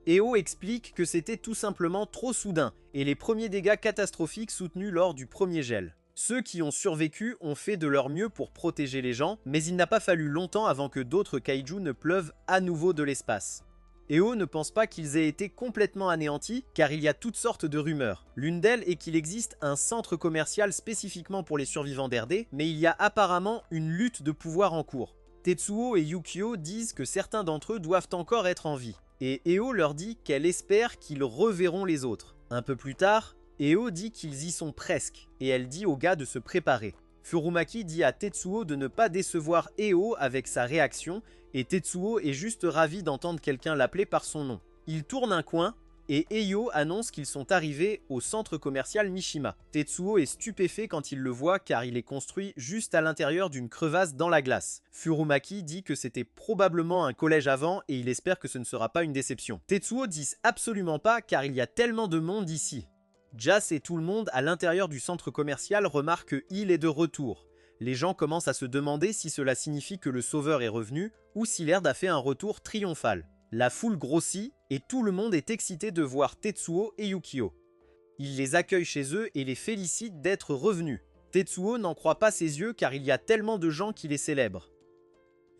Eo explique que c'était tout simplement trop soudain, et les premiers dégâts catastrophiques soutenus lors du premier gel. Ceux qui ont survécu ont fait de leur mieux pour protéger les gens, mais il n'a pas fallu longtemps avant que d'autres kaiju ne pleuvent à nouveau de l'espace. Eo ne pense pas qu'ils aient été complètement anéantis car il y a toutes sortes de rumeurs. L'une d'elles est qu'il existe un centre commercial spécifiquement pour les survivants d'RD, mais il y a apparemment une lutte de pouvoir en cours. Tetsuo et Yukio disent que certains d'entre eux doivent encore être en vie, et Eo leur dit qu'elle espère qu'ils reverront les autres. Un peu plus tard, Eo dit qu'ils y sont presque, et elle dit aux gars de se préparer. Furumaki dit à Tetsuo de ne pas décevoir Eo avec sa réaction, et Tetsuo est juste ravi d'entendre quelqu'un l'appeler par son nom. Il tourne un coin, et Eo annonce qu'ils sont arrivés au centre commercial Mishima. Tetsuo est stupéfait quand il le voit car il est construit juste à l'intérieur d'une crevasse dans la glace. Furumaki dit que c'était probablement un collège avant et il espère que ce ne sera pas une déception. Tetsuo dit absolument pas car il y a tellement de monde ici. Jas et tout le monde à l'intérieur du centre commercial remarquent qu'il est de retour. Les gens commencent à se demander si cela signifie que le sauveur est revenu ou si Laird a fait un retour triomphal. La foule grossit et tout le monde est excité de voir Tetsuo et Yukio. Il les accueille chez eux et les félicite d'être revenus. Tetsuo n'en croit pas ses yeux car il y a tellement de gens qui les célèbrent.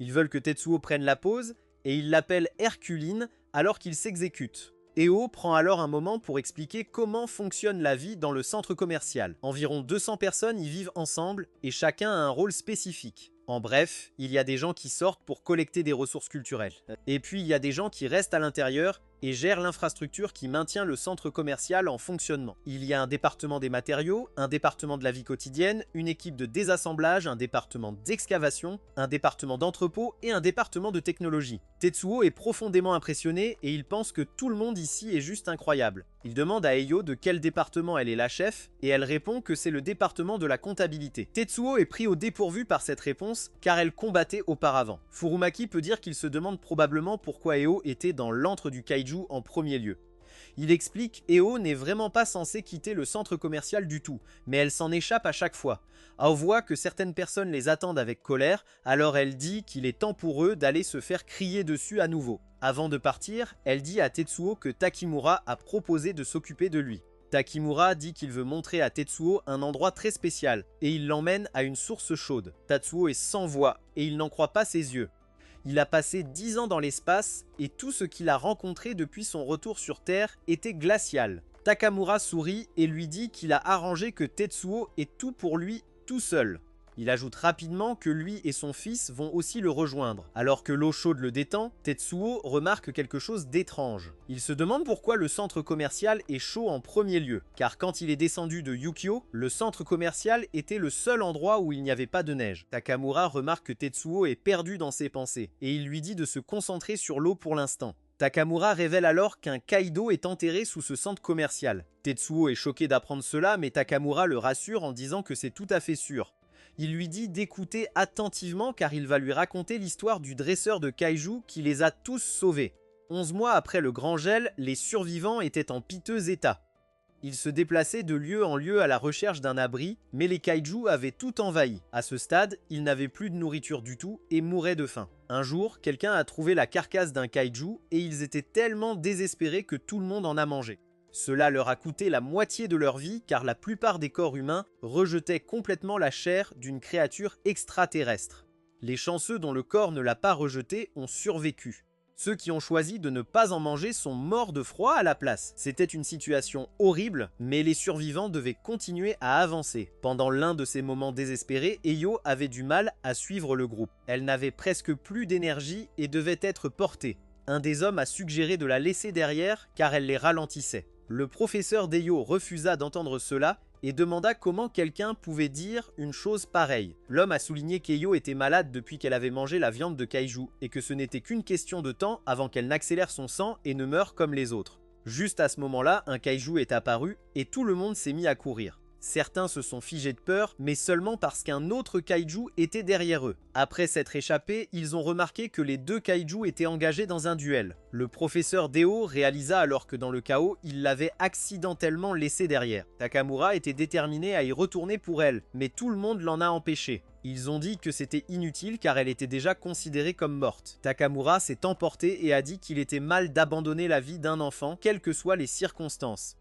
Ils veulent que Tetsuo prenne la pause et ils l'appellent Herculine alors qu'il s'exécute. Eo prend alors un moment pour expliquer comment fonctionne la vie dans le centre commercial. Environ 200 personnes y vivent ensemble et chacun a un rôle spécifique. En bref, il y a des gens qui sortent pour collecter des ressources culturelles. Et puis il y a des gens qui restent à l'intérieur et gèrent l'infrastructure qui maintient le centre commercial en fonctionnement. Il y a un département des matériaux, un département de la vie quotidienne, une équipe de désassemblage, un département d'excavation, un département d'entrepôt et un département de technologie. Tetsuo est profondément impressionné et il pense que tout le monde ici est juste incroyable. Il demande à Eio de quel département elle est la chef et elle répond que c'est le département de la comptabilité. Tetsuo est pris au dépourvu par cette réponse car elle combattait auparavant. Furumaki peut dire qu'il se demande probablement pourquoi Eo était dans l'antre du kaiju en premier lieu. Il explique Eo n'est vraiment pas censée quitter le centre commercial du tout, mais elle s'en échappe à chaque fois. On voit que certaines personnes les attendent avec colère, alors elle dit qu'il est temps pour eux d'aller se faire crier dessus à nouveau. Avant de partir, elle dit à Tetsuo que Takimura a proposé de s'occuper de lui. Takimura dit qu'il veut montrer à Tetsuo un endroit très spécial, et il l'emmène à une source chaude. Tetsuo est sans voix, et il n'en croit pas ses yeux. Il a passé 10 ans dans l'espace, et tout ce qu'il a rencontré depuis son retour sur Terre était glacial. Takamura sourit et lui dit qu'il a arrangé que Tetsuo ait tout pour lui tout seul. Il ajoute rapidement que lui et son fils vont aussi le rejoindre. Alors que l'eau chaude le détend, Tetsuo remarque quelque chose d'étrange. Il se demande pourquoi le centre commercial est chaud en premier lieu, car quand il est descendu de Yukio, le centre commercial était le seul endroit où il n'y avait pas de neige. Takamura remarque que Tetsuo est perdu dans ses pensées, et il lui dit de se concentrer sur l'eau pour l'instant. Takamura révèle alors qu'un Kaido est enterré sous ce centre commercial. Tetsuo est choqué d'apprendre cela, mais Takamura le rassure en disant que c'est tout à fait sûr. Il lui dit d'écouter attentivement car il va lui raconter l'histoire du dresseur de kaiju qui les a tous sauvés. 11 mois après le grand gel, les survivants étaient en piteux état. Ils se déplaçaient de lieu en lieu à la recherche d'un abri, mais les kaiju avaient tout envahi. À ce stade, ils n'avaient plus de nourriture du tout et mouraient de faim. Un jour, quelqu'un a trouvé la carcasse d'un kaiju et ils étaient tellement désespérés que tout le monde en a mangé. Cela leur a coûté la moitié de leur vie car la plupart des corps humains rejetaient complètement la chair d'une créature extraterrestre. Les chanceux dont le corps ne l'a pas rejeté ont survécu. Ceux qui ont choisi de ne pas en manger sont morts de froid à la place. C'était une situation horrible, mais les survivants devaient continuer à avancer. Pendant l'un de ces moments désespérés, Eio avait du mal à suivre le groupe. Elle n'avait presque plus d'énergie et devait être portée. Un des hommes a suggéré de la laisser derrière car elle les ralentissait. Le professeur d'Eio refusa d'entendre cela et demanda comment quelqu'un pouvait dire une chose pareille. L'homme a souligné qu'Eio était malade depuis qu'elle avait mangé la viande de kaiju et que ce n'était qu'une question de temps avant qu'elle n'accélère son sang et ne meure comme les autres. Juste à ce moment-là, un kaiju est apparu et tout le monde s'est mis à courir. Certains se sont figés de peur, mais seulement parce qu'un autre kaiju était derrière eux. Après s'être échappés, ils ont remarqué que les deux kaiju étaient engagés dans un duel. Le professeur Deo réalisa alors que dans le chaos, il l'avait accidentellement laissé derrière. Takamura était déterminé à y retourner pour elle, mais tout le monde l'en a empêché. Ils ont dit que c'était inutile car elle était déjà considérée comme morte. Takamura s'est emporté et a dit qu'il était mal d'abandonner la vie d'un enfant, quelles que soient les circonstances.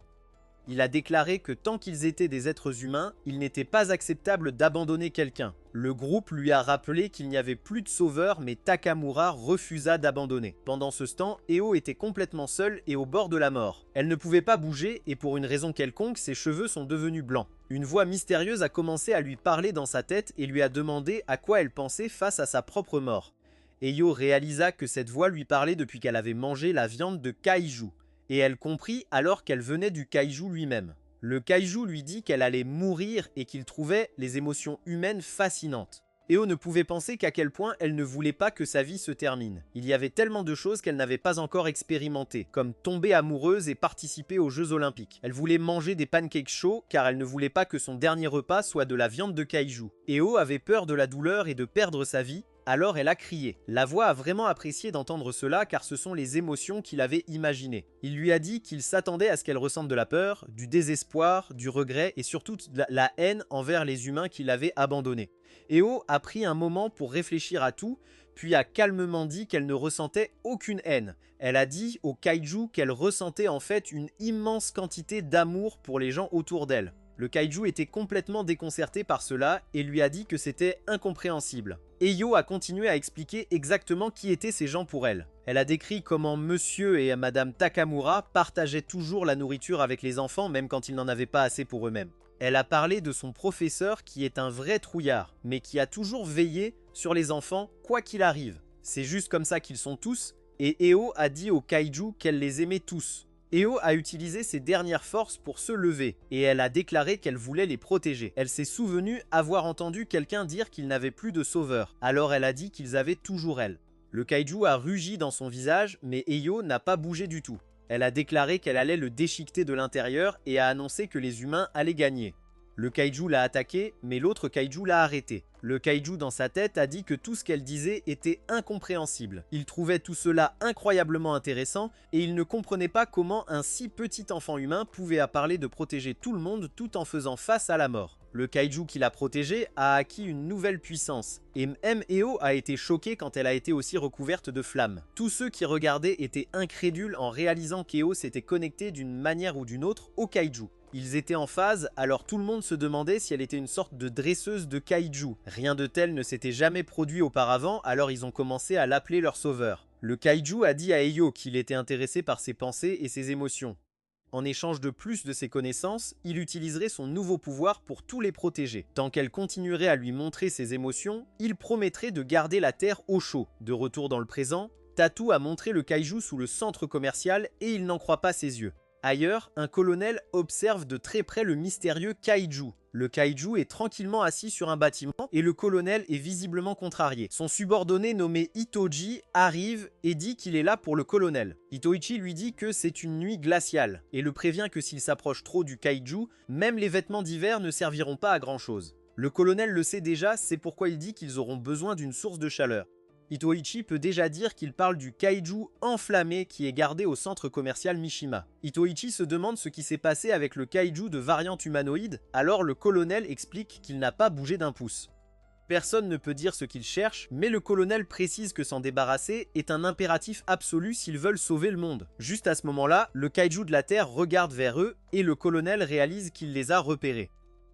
Il a déclaré que tant qu'ils étaient des êtres humains, il n'était pas acceptable d'abandonner quelqu'un. Le groupe lui a rappelé qu'il n'y avait plus de sauveur, mais Takamura refusa d'abandonner. Pendant ce temps, Eo était complètement seule et au bord de la mort. Elle ne pouvait pas bouger et pour une raison quelconque, ses cheveux sont devenus blancs. Une voix mystérieuse a commencé à lui parler dans sa tête et lui a demandé à quoi elle pensait face à sa propre mort. Eo réalisa que cette voix lui parlait depuis qu'elle avait mangé la viande de kaiju. Et elle comprit alors qu'elle venait du kaiju lui-même. Le kaiju lui dit qu'elle allait mourir et qu'il trouvait les émotions humaines fascinantes. Eo ne pouvait penser qu'à quel point elle ne voulait pas que sa vie se termine. Il y avait tellement de choses qu'elle n'avait pas encore expérimentées, comme tomber amoureuse et participer aux Jeux Olympiques. Elle voulait manger des pancakes chauds car elle ne voulait pas que son dernier repas soit de la viande de kaiju. Eo avait peur de la douleur et de perdre sa vie, alors elle a crié. La voix a vraiment apprécié d'entendre cela car ce sont les émotions qu'il avait imaginées. Il lui a dit qu'il s'attendait à ce qu'elle ressente de la peur, du désespoir, du regret et surtout de la haine envers les humains qui l'avaient abandonnée. Eo a pris un moment pour réfléchir à tout, puis a calmement dit qu'elle ne ressentait aucune haine. Elle a dit au kaiju qu'elle ressentait en fait une immense quantité d'amour pour les gens autour d'elle. Le kaiju était complètement déconcerté par cela et lui a dit que c'était incompréhensible. Eyo a continué à expliquer exactement qui étaient ces gens pour elle. Elle a décrit comment monsieur et madame Takamura partageaient toujours la nourriture avec les enfants même quand ils n'en avaient pas assez pour eux-mêmes. Elle a parlé de son professeur qui est un vrai trouillard, mais qui a toujours veillé sur les enfants quoi qu'il arrive. C'est juste comme ça qu'ils sont tous, et Eo a dit aux kaiju qu'elle les aimait tous. Eo a utilisé ses dernières forces pour se lever, et elle a déclaré qu'elle voulait les protéger. Elle s'est souvenue avoir entendu quelqu'un dire qu'il n'avait plus de sauveur, alors elle a dit qu'ils avaient toujours elle. Le kaiju a rugi dans son visage, mais Eo n'a pas bougé du tout. Elle a déclaré qu'elle allait le déchiqueter de l'intérieur et a annoncé que les humains allaient gagner. Le kaiju l'a attaqué, mais l'autre kaiju l'a arrêté. Le kaiju dans sa tête a dit que tout ce qu'elle disait était incompréhensible. Il trouvait tout cela incroyablement intéressant et il ne comprenait pas comment un si petit enfant humain pouvait parler de protéger tout le monde tout en faisant face à la mort. Le kaiju qui l'a protégé a acquis une nouvelle puissance, et Eo a été choquée quand elle a été aussi recouverte de flammes. Tous ceux qui regardaient étaient incrédules en réalisant qu'Eo s'était connecté d'une manière ou d'une autre au kaiju. Ils étaient en phase, alors tout le monde se demandait si elle était une sorte de dresseuse de kaiju. Rien de tel ne s'était jamais produit auparavant, alors ils ont commencé à l'appeler leur sauveur. Le kaiju a dit à Eyo qu'il était intéressé par ses pensées et ses émotions. En échange de plus de ses connaissances, il utiliserait son nouveau pouvoir pour tous les protéger. Tant qu'elle continuerait à lui montrer ses émotions, il promettrait de garder la Terre au chaud. De retour dans le présent, Tatou a montré le kaiju sous le centre commercial et il n'en croit pas ses yeux. Ailleurs, un colonel observe de très près le mystérieux kaiju. Le kaiju est tranquillement assis sur un bâtiment et le colonel est visiblement contrarié. Son subordonné nommé Itoji arrive et dit qu'il est là pour le colonel. Itoichi lui dit que c'est une nuit glaciale et le prévient que s'il s'approche trop du kaiju, même les vêtements d'hiver ne serviront pas à grand chose. Le colonel le sait déjà, c'est pourquoi il dit qu'ils auront besoin d'une source de chaleur. Itoichi peut déjà dire qu'il parle du kaiju enflammé qui est gardé au centre commercial Mishima. Itoichi se demande ce qui s'est passé avec le kaiju de variante humanoïde, alors le colonel explique qu'il n'a pas bougé d'un pouce. Personne ne peut dire ce qu'il cherche, mais le colonel précise que s'en débarrasser est un impératif absolu s'ils veulent sauver le monde. Juste à ce moment-là, le kaiju de la Terre regarde vers eux et le colonel réalise qu'il les a repérés.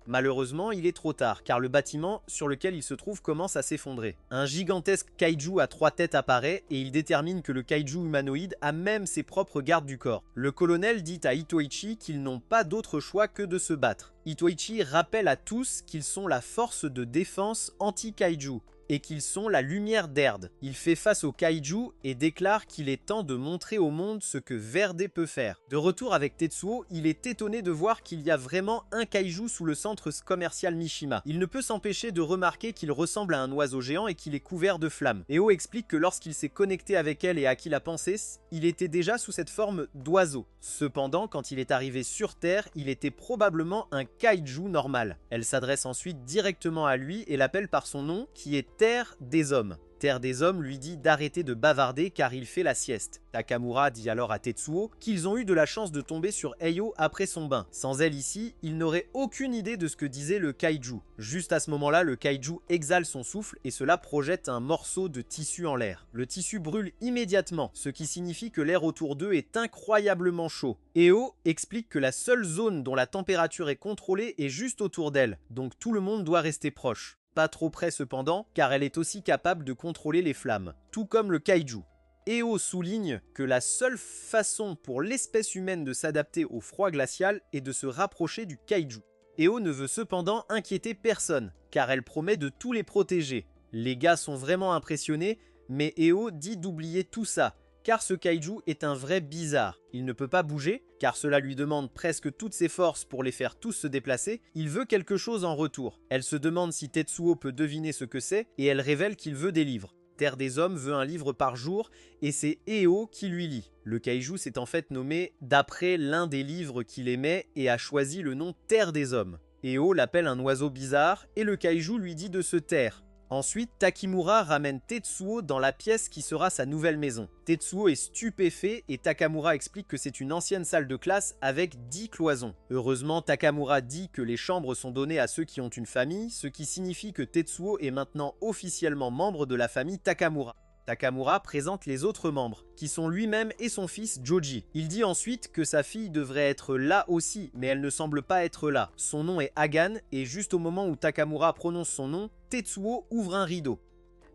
Malheureusement, il est trop tard, car le bâtiment sur lequel il se trouve commence à s'effondrer. Un gigantesque kaiju à 3 têtes apparaît et il détermine que le kaiju humanoïde a même ses propres gardes du corps. Le colonel dit à Itoichi qu'ils n'ont pas d'autre choix que de se battre. Itoichi rappelle à tous qu'ils sont la force de défense anti-kaiju et qu'ils sont la lumière d'Erd. Il fait face au kaiju et déclare qu'il est temps de montrer au monde ce que Verde peut faire. De retour avec Tetsuo, il est étonné de voir qu'il y a vraiment un kaiju sous le centre commercial Mishima. Il ne peut s'empêcher de remarquer qu'il ressemble à un oiseau géant et qu'il est couvert de flammes. Eo explique que lorsqu'il s'est connecté avec elle et à qui l'a pensé, il était déjà sous cette forme d'oiseau. Cependant, quand il est arrivé sur Terre, il était probablement un kaiju normal. Elle s'adresse ensuite directement à lui et l'appelle par son nom qui est Terre des Hommes. Terre des Hommes lui dit d'arrêter de bavarder car il fait la sieste. Takamura dit alors à Tetsuo qu'ils ont eu de la chance de tomber sur Eyo après son bain. Sans elle ici, il n'aurait aucune idée de ce que disait le kaiju. Juste à ce moment-là, le kaiju exhale son souffle et cela projette un morceau de tissu en l'air. Le tissu brûle immédiatement, ce qui signifie que l'air autour d'eux est incroyablement chaud. Eo explique que la seule zone dont la température est contrôlée est juste autour d'elle, donc tout le monde doit rester proche. Pas trop près cependant, car elle est aussi capable de contrôler les flammes, tout comme le kaiju. Eo souligne que la seule façon pour l'espèce humaine de s'adapter au froid glacial est de se rapprocher du kaiju. Eo ne veut cependant inquiéter personne, car elle promet de tous les protéger. Les gars sont vraiment impressionnés, mais Eo dit d'oublier tout ça, car ce kaiju est un vrai bizarre. Il ne peut pas bouger, car cela lui demande presque toutes ses forces pour les faire tous se déplacer. Il veut quelque chose en retour. Elle se demande si Tetsuo peut deviner ce que c'est, et elle révèle qu'il veut des livres. Terre des Hommes veut un livre par jour, et c'est Eo qui lui lit. Le kaiju s'est en fait nommé d'après l'un des livres qu'il aimait, et a choisi le nom Terre des Hommes. Eo l'appelle un oiseau bizarre, et le kaiju lui dit de se taire. Ensuite, Takimura ramène Tetsuo dans la pièce qui sera sa nouvelle maison. Tetsuo est stupéfait et Takamura explique que c'est une ancienne salle de classe avec 10 cloisons. Heureusement, Takamura dit que les chambres sont données à ceux qui ont une famille, ce qui signifie que Tetsuo est maintenant officiellement membre de la famille Takamura. Takamura présente les autres membres, qui sont lui-même et son fils Joji. Il dit ensuite que sa fille devrait être là aussi, mais elle ne semble pas être là. Son nom est Hagan, et juste au moment où Takamura prononce son nom, Tetsuo ouvre un rideau.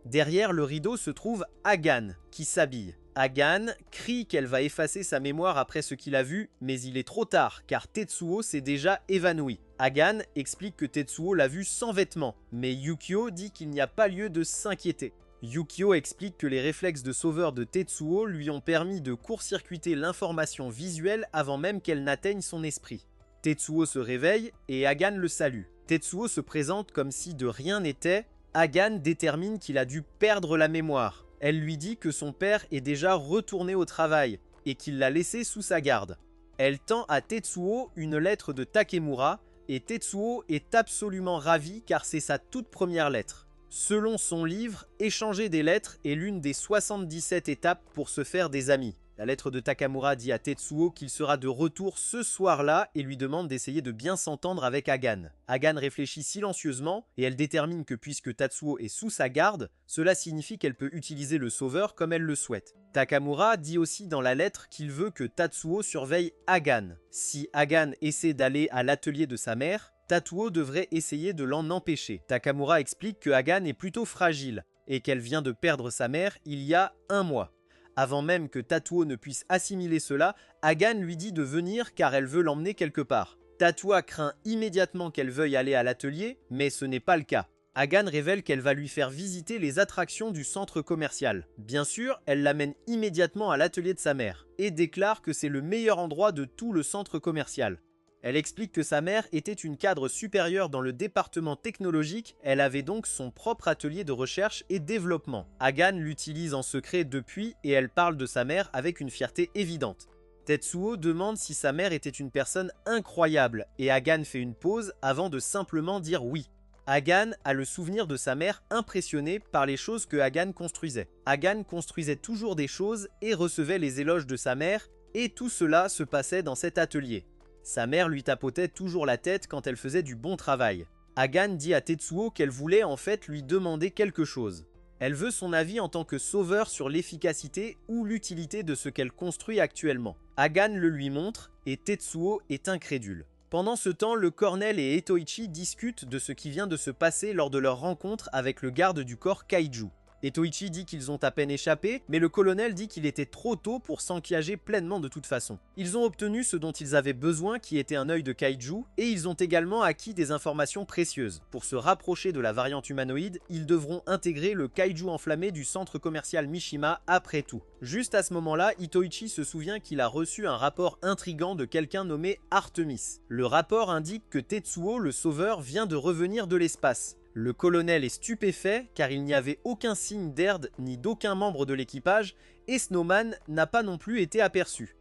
Derrière le rideau se trouve Hagan, qui s'habille. Hagan crie qu'elle va effacer sa mémoire après ce qu'il a vu, mais il est trop tard, car Tetsuo s'est déjà évanoui. Hagan explique que Tetsuo l'a vu sans vêtements, mais Yukio dit qu'il n'y a pas lieu de s'inquiéter. Yukio explique que les réflexes de sauveur de Tetsuo lui ont permis de court-circuiter l'information visuelle avant même qu'elle n'atteigne son esprit. Tetsuo se réveille et Hagan le salue. Tetsuo se présente comme si de rien n'était. Hagan détermine qu'il a dû perdre la mémoire. Elle lui dit que son père est déjà retourné au travail et qu'il l'a laissé sous sa garde. Elle tend à Tetsuo une lettre de Takemura et Tetsuo est absolument ravi car c'est sa toute première lettre. Selon son livre, échanger des lettres est l'une des 77 étapes pour se faire des amis. La lettre de Takamura dit à Tetsuo qu'il sera de retour ce soir-là et lui demande d'essayer de bien s'entendre avec Hagan. Hagan réfléchit silencieusement et elle détermine que puisque Tatsuo est sous sa garde, cela signifie qu'elle peut utiliser le sauveur comme elle le souhaite. Takamura dit aussi dans la lettre qu'il veut que Tatsuo surveille Hagan. Si Hagan essaie d'aller à l'atelier de sa mère, Tatsuo devrait essayer de l'en empêcher. Takamura explique que Hagan est plutôt fragile et qu'elle vient de perdre sa mère il y a 1 mois. Avant même que Tatsuo ne puisse assimiler cela, Hagan lui dit de venir car elle veut l'emmener quelque part. Tatsuo craint immédiatement qu'elle veuille aller à l'atelier, mais ce n'est pas le cas. Hagan révèle qu'elle va lui faire visiter les attractions du centre commercial. Bien sûr, elle l'amène immédiatement à l'atelier de sa mère, et déclare que c'est le meilleur endroit de tout le centre commercial. Elle explique que sa mère était une cadre supérieure dans le département technologique, elle avait donc son propre atelier de recherche et développement. Hagan l'utilise en secret depuis et elle parle de sa mère avec une fierté évidente. Tetsuo demande si sa mère était une personne incroyable et Hagan fait une pause avant de simplement dire oui. Hagan a le souvenir de sa mère impressionnée par les choses que Hagan construisait. Hagan construisait toujours des choses et recevait les éloges de sa mère et tout cela se passait dans cet atelier. Sa mère lui tapotait toujours la tête quand elle faisait du bon travail. Hagan dit à Tetsuo qu'elle voulait en fait lui demander quelque chose. Elle veut son avis en tant que sauveur sur l'efficacité ou l'utilité de ce qu'elle construit actuellement. Hagan le lui montre et Tetsuo est incrédule. Pendant ce temps, le colonel et Etoichi discutent de ce qui vient de se passer lors de leur rencontre avec le garde du corps Kaiju. Etoichi dit qu'ils ont à peine échappé, mais le colonel dit qu'il était trop tôt pour s'engager pleinement de toute façon. Ils ont obtenu ce dont ils avaient besoin, qui était un œil de kaiju, et ils ont également acquis des informations précieuses. Pour se rapprocher de la variante humanoïde, ils devront intégrer le kaiju enflammé du centre commercial Mishima après tout. Juste à ce moment-là, Itoichi se souvient qu'il a reçu un rapport intrigant de quelqu'un nommé Artemis. Le rapport indique que Tetsuo, le sauveur, vient de revenir de l'espace. Le colonel est stupéfait car il n'y avait aucun signe d'Erd ni d'aucun membre de l'équipage et Snowman n'a pas non plus été aperçu.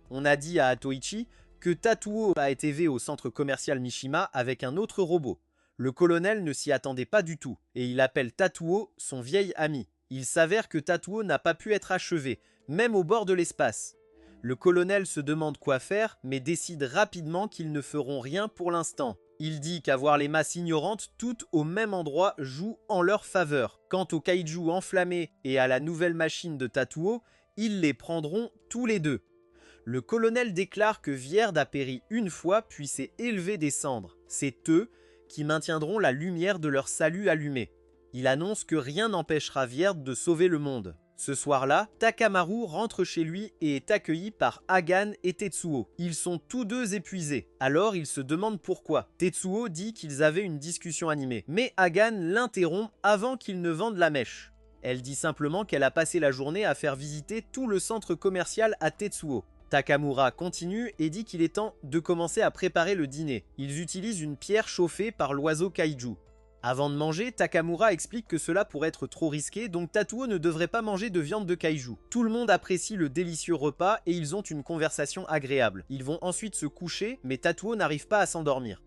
On a dit à Atoichi que Tatsuo a été vu au centre commercial Mishima avec un autre robot. Le colonel ne s'y attendait pas du tout et il appelle Tatsuo son vieil ami. Il s'avère que Tatsuo n'a pas pu être achevé, même au bord de l'espace. Le colonel se demande quoi faire mais décide rapidement qu'ils ne feront rien pour l'instant. Il dit qu'avoir les masses ignorantes toutes au même endroit joue en leur faveur. Quant aux kaiju enflammés et à la nouvelle machine de Tatsuo, ils les prendront tous les deux. Le colonel déclare que Vierd a péri une fois puis s'est élevé des cendres. C'est eux qui maintiendront la lumière de leur salut allumée. Il annonce que rien n'empêchera Vierd de sauver le monde. Ce soir-là, Takamaru rentre chez lui et est accueilli par Hagan et Tetsuo. Ils sont tous deux épuisés. Alors il se demande pourquoi. Tetsuo dit qu'ils avaient une discussion animée, mais Hagan l'interrompt avant qu'ils ne vendent la mèche. Elle dit simplement qu'elle a passé la journée à faire visiter tout le centre commercial à Tetsuo. Takamura continue et dit qu'il est temps de commencer à préparer le dîner. Ils utilisent une pierre chauffée par l'oiseau kaiju. Avant de manger, Takamura explique que cela pourrait être trop risqué, donc Tatsuo ne devrait pas manger de viande de kaiju. Tout le monde apprécie le délicieux repas et ils ont une conversation agréable. Ils vont ensuite se coucher, mais Tatsuo n'arrive pas à s'endormir.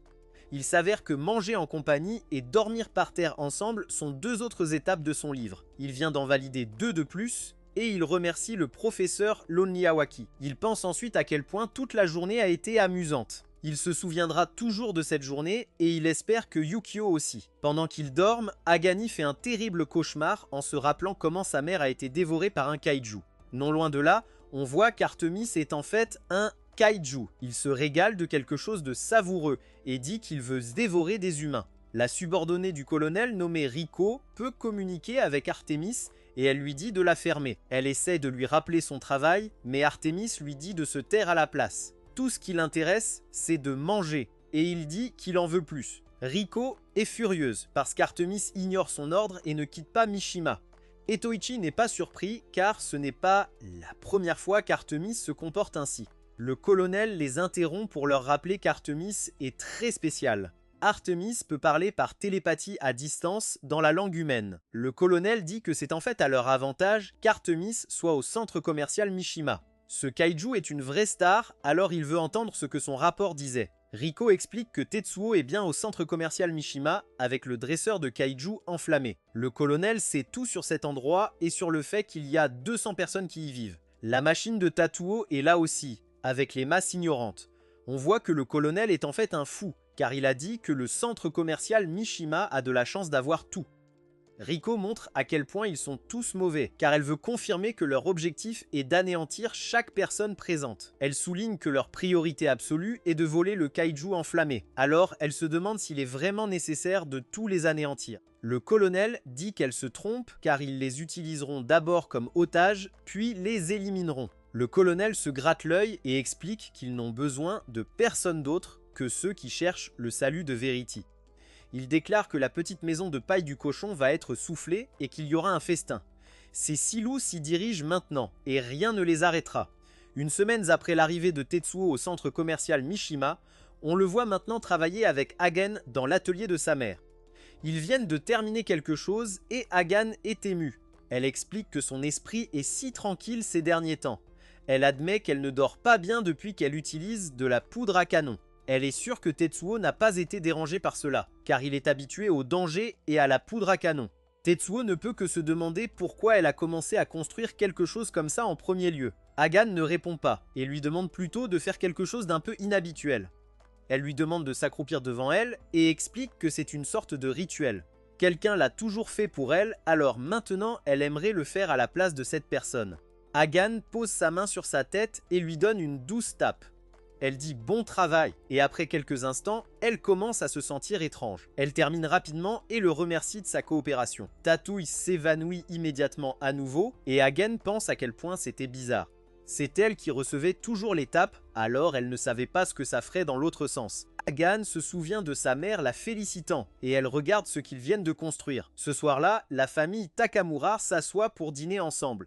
Il s'avère que manger en compagnie et dormir par terre ensemble sont deux autres étapes de son livre. Il vient d'en valider 2 de plus, et il remercie le professeur Lonely Awaki. Il pense ensuite à quel point toute la journée a été amusante. Il se souviendra toujours de cette journée et il espère que Yukio aussi. Pendant qu'ils dorment, Agani fait un terrible cauchemar en se rappelant comment sa mère a été dévorée par un kaiju. Non loin de là, on voit qu'Artemis est en fait un kaiju. Il se régale de quelque chose de savoureux et dit qu'il veut dévorer des humains. La subordonnée du colonel nommée Riko peut communiquer avec Artemis et elle lui dit de la fermer. Elle essaie de lui rappeler son travail, mais Artemis lui dit de se taire à la place. Tout ce qui l'intéresse, c'est de manger, et il dit qu'il en veut plus. Riko est furieuse, parce qu'Artemis ignore son ordre et ne quitte pas Mishima. Etoichi n'est pas surpris, car ce n'est pas la première fois qu'Artemis se comporte ainsi. Le colonel les interrompt pour leur rappeler qu'Artemis est très spécial. Artemis peut parler par télépathie à distance dans la langue humaine. Le colonel dit que c'est en fait à leur avantage qu'Artemis soit au centre commercial Mishima. Ce kaiju est une vraie star, alors il veut entendre ce que son rapport disait. Riko explique que Tetsuo est bien au centre commercial Mishima avec le dresseur de kaiju enflammé. Le colonel sait tout sur cet endroit et sur le fait qu'il y a 200 personnes qui y vivent. La machine de Tatuo est là aussi, avec les masses ignorantes. On voit que le colonel est en fait un fou, car il a dit que le centre commercial Mishima a de la chance d'avoir tout. Riko montre à quel point ils sont tous mauvais, car elle veut confirmer que leur objectif est d'anéantir chaque personne présente. Elle souligne que leur priorité absolue est de voler le kaiju enflammé, alors elle se demande s'il est vraiment nécessaire de tous les anéantir. Le colonel dit qu'elle se trompe car ils les utiliseront d'abord comme otages, puis les élimineront. Le colonel se gratte l'œil et explique qu'ils n'ont besoin de personne d'autre que ceux qui cherchent le salut de Verity. Il déclare que la petite maison de paille du cochon va être soufflée et qu'il y aura un festin. Ces 6 loups s'y dirigent maintenant et rien ne les arrêtera. Une semaine après l'arrivée de Tetsuo au centre commercial Mishima, on le voit maintenant travailler avec Hagen dans l'atelier de sa mère. Ils viennent de terminer quelque chose et Hagen est émue. Elle explique que son esprit est si tranquille ces derniers temps. Elle admet qu'elle ne dort pas bien depuis qu'elle utilise de la poudre à canon. Elle est sûre que Tetsuo n'a pas été dérangé par cela, car il est habitué au danger et à la poudre à canon. Tetsuo ne peut que se demander pourquoi elle a commencé à construire quelque chose comme ça en premier lieu. Hagan ne répond pas, et lui demande plutôt de faire quelque chose d'un peu inhabituel. Elle lui demande de s'accroupir devant elle, et explique que c'est une sorte de rituel. Quelqu'un l'a toujours fait pour elle, alors maintenant elle aimerait le faire à la place de cette personne. Hagan pose sa main sur sa tête et lui donne une douce tape. Elle dit bon travail et après quelques instants, elle commence à se sentir étrange. Elle termine rapidement et le remercie de sa coopération. Tatouille s'évanouit immédiatement à nouveau et Hagen pense à quel point c'était bizarre. C'est elle qui recevait toujours les tapes, alors elle ne savait pas ce que ça ferait dans l'autre sens. Hagan se souvient de sa mère la félicitant et elle regarde ce qu'ils viennent de construire. Ce soir-là, la famille Takamura s'assoit pour dîner ensemble.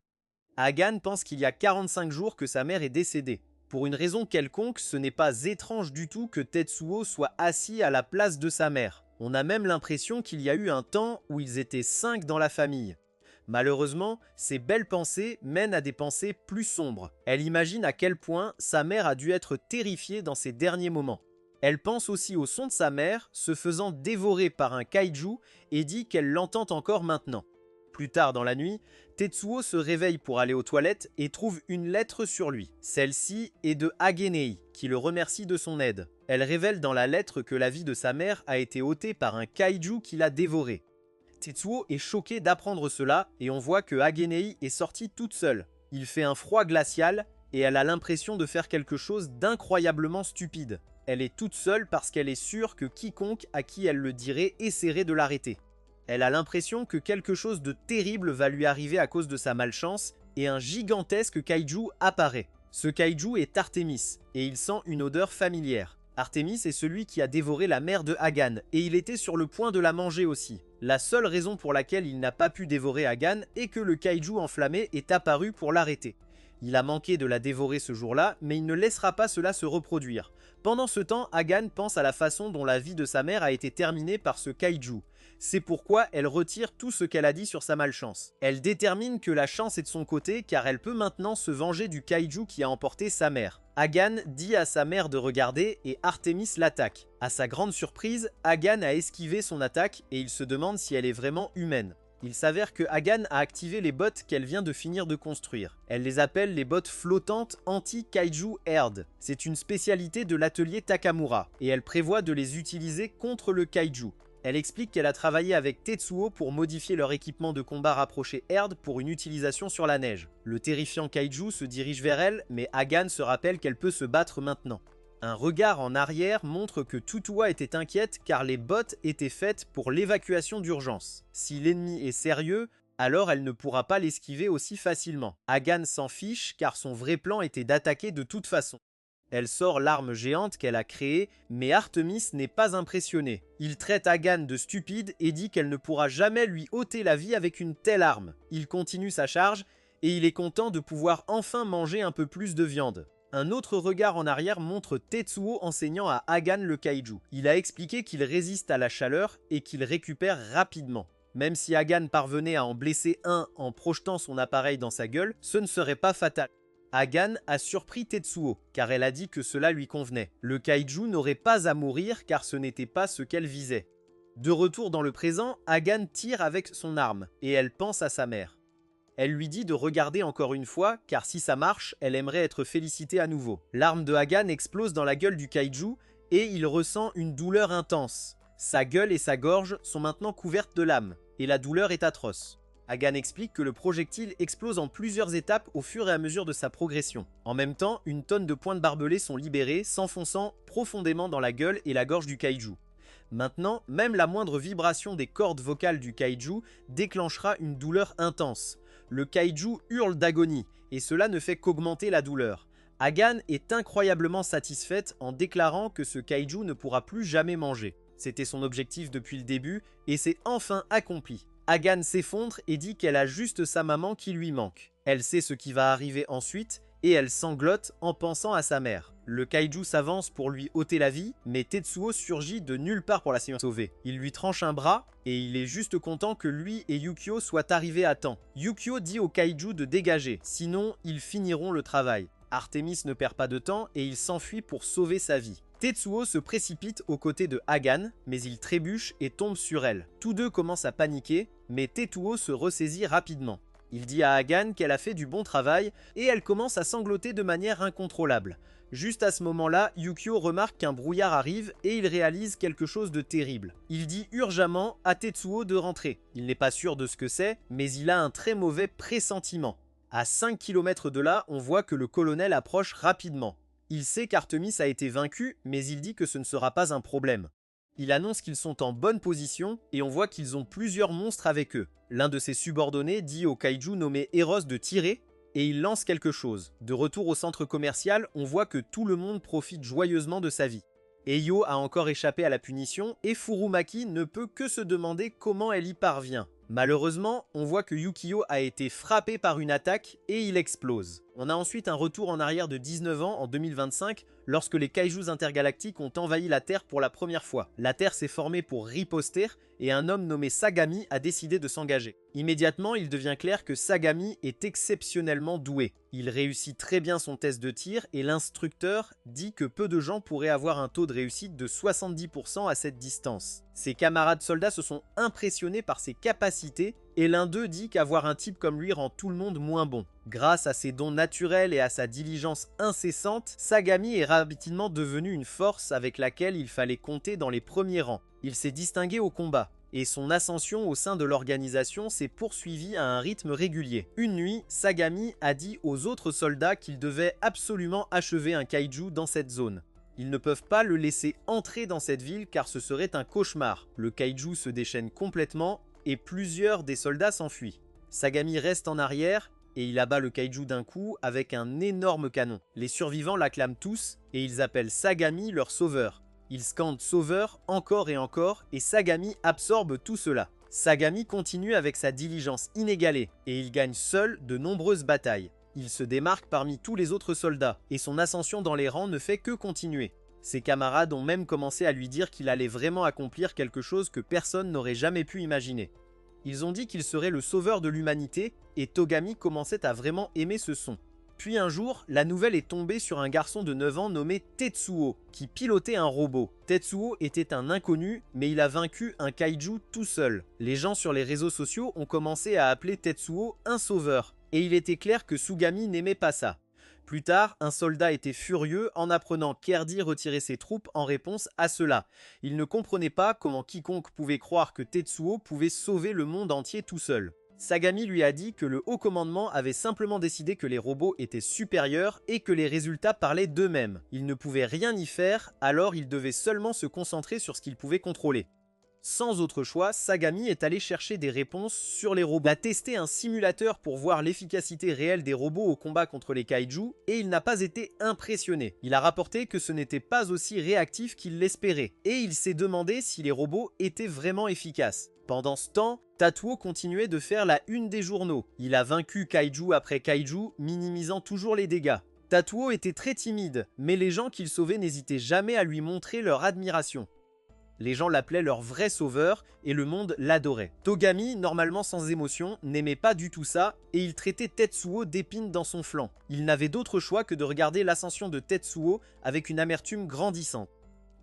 Hagan pense qu'il y a 45 jours que sa mère est décédée. Pour une raison quelconque, ce n'est pas étrange du tout que Tetsuo soit assis à la place de sa mère. On a même l'impression qu'il y a eu un temps où ils étaient 5 dans la famille. Malheureusement, ces belles pensées mènent à des pensées plus sombres. Elle imagine à quel point sa mère a dû être terrifiée dans ces derniers moments. Elle pense aussi au son de sa mère se faisant dévorer par un kaiju et dit qu'elle l'entend encore maintenant. Plus tard dans la nuit, Tetsuo se réveille pour aller aux toilettes et trouve une lettre sur lui. Celle-ci est de Hagenei, qui le remercie de son aide. Elle révèle dans la lettre que la vie de sa mère a été ôtée par un kaiju qui l'a dévorée. Tetsuo est choqué d'apprendre cela et on voit que Hagenei est sortie toute seule. Il fait un froid glacial et elle a l'impression de faire quelque chose d'incroyablement stupide. Elle est toute seule parce qu'elle est sûre que quiconque à qui elle le dirait essaierait de l'arrêter. Elle a l'impression que quelque chose de terrible va lui arriver à cause de sa malchance et un gigantesque kaiju apparaît. Ce kaiju est Artemis et il sent une odeur familière. Artemis est celui qui a dévoré la mère de Hagan et il était sur le point de la manger aussi. La seule raison pour laquelle il n'a pas pu dévorer Hagan est que le kaiju enflammé est apparu pour l'arrêter. Il a manqué de la dévorer ce jour-là, mais il ne laissera pas cela se reproduire. Pendant ce temps, Hagan pense à la façon dont la vie de sa mère a été terminée par ce kaiju. C'est pourquoi elle retire tout ce qu'elle a dit sur sa malchance. Elle détermine que la chance est de son côté car elle peut maintenant se venger du kaiju qui a emporté sa mère. Hagan dit à sa mère de regarder et Artemis l'attaque. À sa grande surprise, Hagan a esquivé son attaque et il se demande si elle est vraiment humaine. Il s'avère que Hagan a activé les bottes qu'elle vient de finir de construire. Elle les appelle les bottes flottantes anti-kaiju Herd. C'est une spécialité de l'atelier Takamura, et elle prévoit de les utiliser contre le kaiju. Elle explique qu'elle a travaillé avec Tetsuo pour modifier leur équipement de combat rapproché Herd pour une utilisation sur la neige. Le terrifiant kaiju se dirige vers elle, mais Hagan se rappelle qu'elle peut se battre maintenant. Un regard en arrière montre que Tutua était inquiète car les bottes étaient faites pour l'évacuation d'urgence. Si l'ennemi est sérieux, alors elle ne pourra pas l'esquiver aussi facilement. Hagan s'en fiche car son vrai plan était d'attaquer de toute façon. Elle sort l'arme géante qu'elle a créée, mais Artemis n'est pas impressionné. Il traite Hagan de stupide et dit qu'elle ne pourra jamais lui ôter la vie avec une telle arme. Il continue sa charge et il est content de pouvoir enfin manger un peu plus de viande. Un autre regard en arrière montre Tetsuo enseignant à Hagan le kaiju. Il a expliqué qu'il résiste à la chaleur et qu'il récupère rapidement. Même si Hagan parvenait à en blesser un en projetant son appareil dans sa gueule, ce ne serait pas fatal. Hagan a surpris Tetsuo, car elle a dit que cela lui convenait. Le kaiju n'aurait pas à mourir car ce n'était pas ce qu'elle visait. De retour dans le présent, Hagan tire avec son arme, et elle pense à sa mère. Elle lui dit de regarder encore une fois, car si ça marche, elle aimerait être félicitée à nouveau. L'arme de Hagan explose dans la gueule du kaiju, et il ressent une douleur intense. Sa gueule et sa gorge sont maintenant couvertes de lames, et la douleur est atroce. Hagan explique que le projectile explose en plusieurs étapes au fur et à mesure de sa progression. En même temps, une tonne de points de barbelés sont libérés, s'enfonçant profondément dans la gueule et la gorge du kaiju. Maintenant, même la moindre vibration des cordes vocales du kaiju déclenchera une douleur intense. Le kaiju hurle d'agonie, et cela ne fait qu'augmenter la douleur. Hagan est incroyablement satisfaite en déclarant que ce kaiju ne pourra plus jamais manger. C'était son objectif depuis le début, et c'est enfin accompli. Hagan s'effondre et dit qu'elle a juste sa maman qui lui manque. Elle sait ce qui va arriver ensuite, et elle sanglote en pensant à sa mère. Le kaiju s'avance pour lui ôter la vie, mais Tetsuo surgit de nulle part pour la sauver. Il lui tranche un bras, et il est juste content que lui et Yukio soient arrivés à temps. Yukio dit au kaiju de dégager, sinon ils finiront le travail. Artemis ne perd pas de temps et il s'enfuit pour sauver sa vie. Tetsuo se précipite aux côtés de Hagan, mais il trébuche et tombe sur elle. Tous deux commencent à paniquer, mais Tetsuo se ressaisit rapidement. Il dit à Hagan qu'elle a fait du bon travail et elle commence à sangloter de manière incontrôlable. Juste à ce moment-là, Yukio remarque qu'un brouillard arrive et il réalise quelque chose de terrible. Il dit urgemment à Tetsuo de rentrer. Il n'est pas sûr de ce que c'est, mais il a un très mauvais pressentiment. À 5 km de là, on voit que le colonel approche rapidement. Il sait qu'Artemis a été vaincu, mais il dit que ce ne sera pas un problème. Il annonce qu'ils sont en bonne position et on voit qu'ils ont plusieurs monstres avec eux. L'un de ses subordonnés dit au kaiju nommé Eros de tirer et il lance quelque chose. De retour au centre commercial, on voit que tout le monde profite joyeusement de sa vie. Eio a encore échappé à la punition et Furumaki ne peut que se demander comment elle y parvient. Malheureusement, on voit que Yukio a été frappé par une attaque et il explose. On a ensuite un retour en arrière de 19 ans en 2025 lorsque les kaijus intergalactiques ont envahi la Terre pour la première fois. La Terre s'est formée pour riposter et un homme nommé Sagami a décidé de s'engager. Immédiatement, il devient clair que Sagami est exceptionnellement doué. Il réussit très bien son test de tir et l'instructeur dit que peu de gens pourraient avoir un taux de réussite de 70% à cette distance. Ses camarades soldats se sont impressionnés par ses capacités et l'un d'eux dit qu'avoir un type comme lui rend tout le monde moins bon. Grâce à ses dons naturels et à sa diligence incessante, Sagami est rapidement devenu une force avec laquelle il fallait compter dans les premiers rangs. Il s'est distingué au combat, et son ascension au sein de l'organisation s'est poursuivie à un rythme régulier. Une nuit, Sagami a dit aux autres soldats qu'ils devaient absolument achever un kaiju dans cette zone. Ils ne peuvent pas le laisser entrer dans cette ville car ce serait un cauchemar. Le kaiju se déchaîne complètement et plusieurs des soldats s'enfuient. Sagami reste en arrière et il abat le kaiju d'un coup avec un énorme canon. Les survivants l'acclament tous et ils appellent Sagami leur sauveur. Ils scandent sauveur encore et Sagami absorbe tout cela. Sagami continue avec sa diligence inégalée et il gagne seul de nombreuses batailles. Il se démarque parmi tous les autres soldats et son ascension dans les rangs ne fait que continuer. Ses camarades ont même commencé à lui dire qu'il allait vraiment accomplir quelque chose que personne n'aurait jamais pu imaginer. Ils ont dit qu'il serait le sauveur de l'humanité et Togami commençait à vraiment aimer ce son. Puis un jour, la nouvelle est tombée sur un garçon de 9 ans nommé Tetsuo, qui pilotait un robot. Tetsuo était un inconnu, mais il a vaincu un kaiju tout seul. Les gens sur les réseaux sociaux ont commencé à appeler Tetsuo un sauveur, et il était clair que Sugami n'aimait pas ça. Plus tard, un soldat était furieux en apprenant qu'Erdi retirait ses troupes en réponse à cela. Il ne comprenait pas comment quiconque pouvait croire que Tetsuo pouvait sauver le monde entier tout seul. Sagami lui a dit que le haut commandement avait simplement décidé que les robots étaient supérieurs et que les résultats parlaient d'eux-mêmes. Il ne pouvait rien y faire, alors il devait seulement se concentrer sur ce qu'il pouvait contrôler. Sans autre choix, Sagami est allé chercher des réponses sur les robots. Il a testé un simulateur pour voir l'efficacité réelle des robots au combat contre les kaiju et il n'a pas été impressionné. Il a rapporté que ce n'était pas aussi réactif qu'il l'espérait et il s'est demandé si les robots étaient vraiment efficaces. Pendant ce temps, Tatsuo continuait de faire la une des journaux. Il a vaincu kaiju après kaiju, minimisant toujours les dégâts. Tatsuo était très timide, mais les gens qu'il sauvait n'hésitaient jamais à lui montrer leur admiration. Les gens l'appelaient leur vrai sauveur et le monde l'adorait. Togami, normalement sans émotion, n'aimait pas du tout ça et il traitait Tetsuo d'épine dans son flanc. Il n'avait d'autre choix que de regarder l'ascension de Tetsuo avec une amertume grandissante.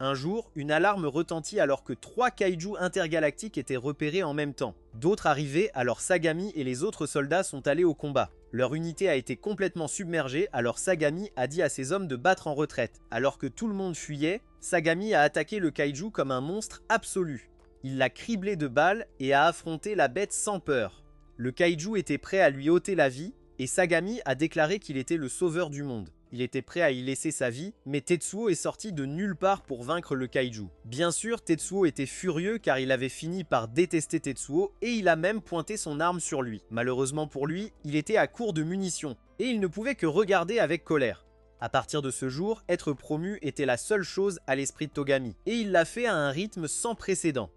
Un jour, une alarme retentit alors que 3 kaiju intergalactiques étaient repérés en même temps. D'autres arrivaient, alors Sagami et les autres soldats sont allés au combat. Leur unité a été complètement submergée, alors Sagami a dit à ses hommes de battre en retraite. Alors que tout le monde fuyait, Sagami a attaqué le kaiju comme un monstre absolu. Il l'a criblé de balles et a affronté la bête sans peur. Le kaiju était prêt à lui ôter la vie, et Sagami a déclaré qu'il était le sauveur du monde. Il était prêt à y laisser sa vie, mais Tetsuo est sorti de nulle part pour vaincre le kaiju. Bien sûr, Tetsuo était furieux car il avait fini par détester Tetsuo et il a même pointé son arme sur lui. Malheureusement pour lui, il était à court de munitions et il ne pouvait que regarder avec colère. À partir de ce jour, être promu était la seule chose à l'esprit de Togami et il l'a fait à un rythme sans précédent.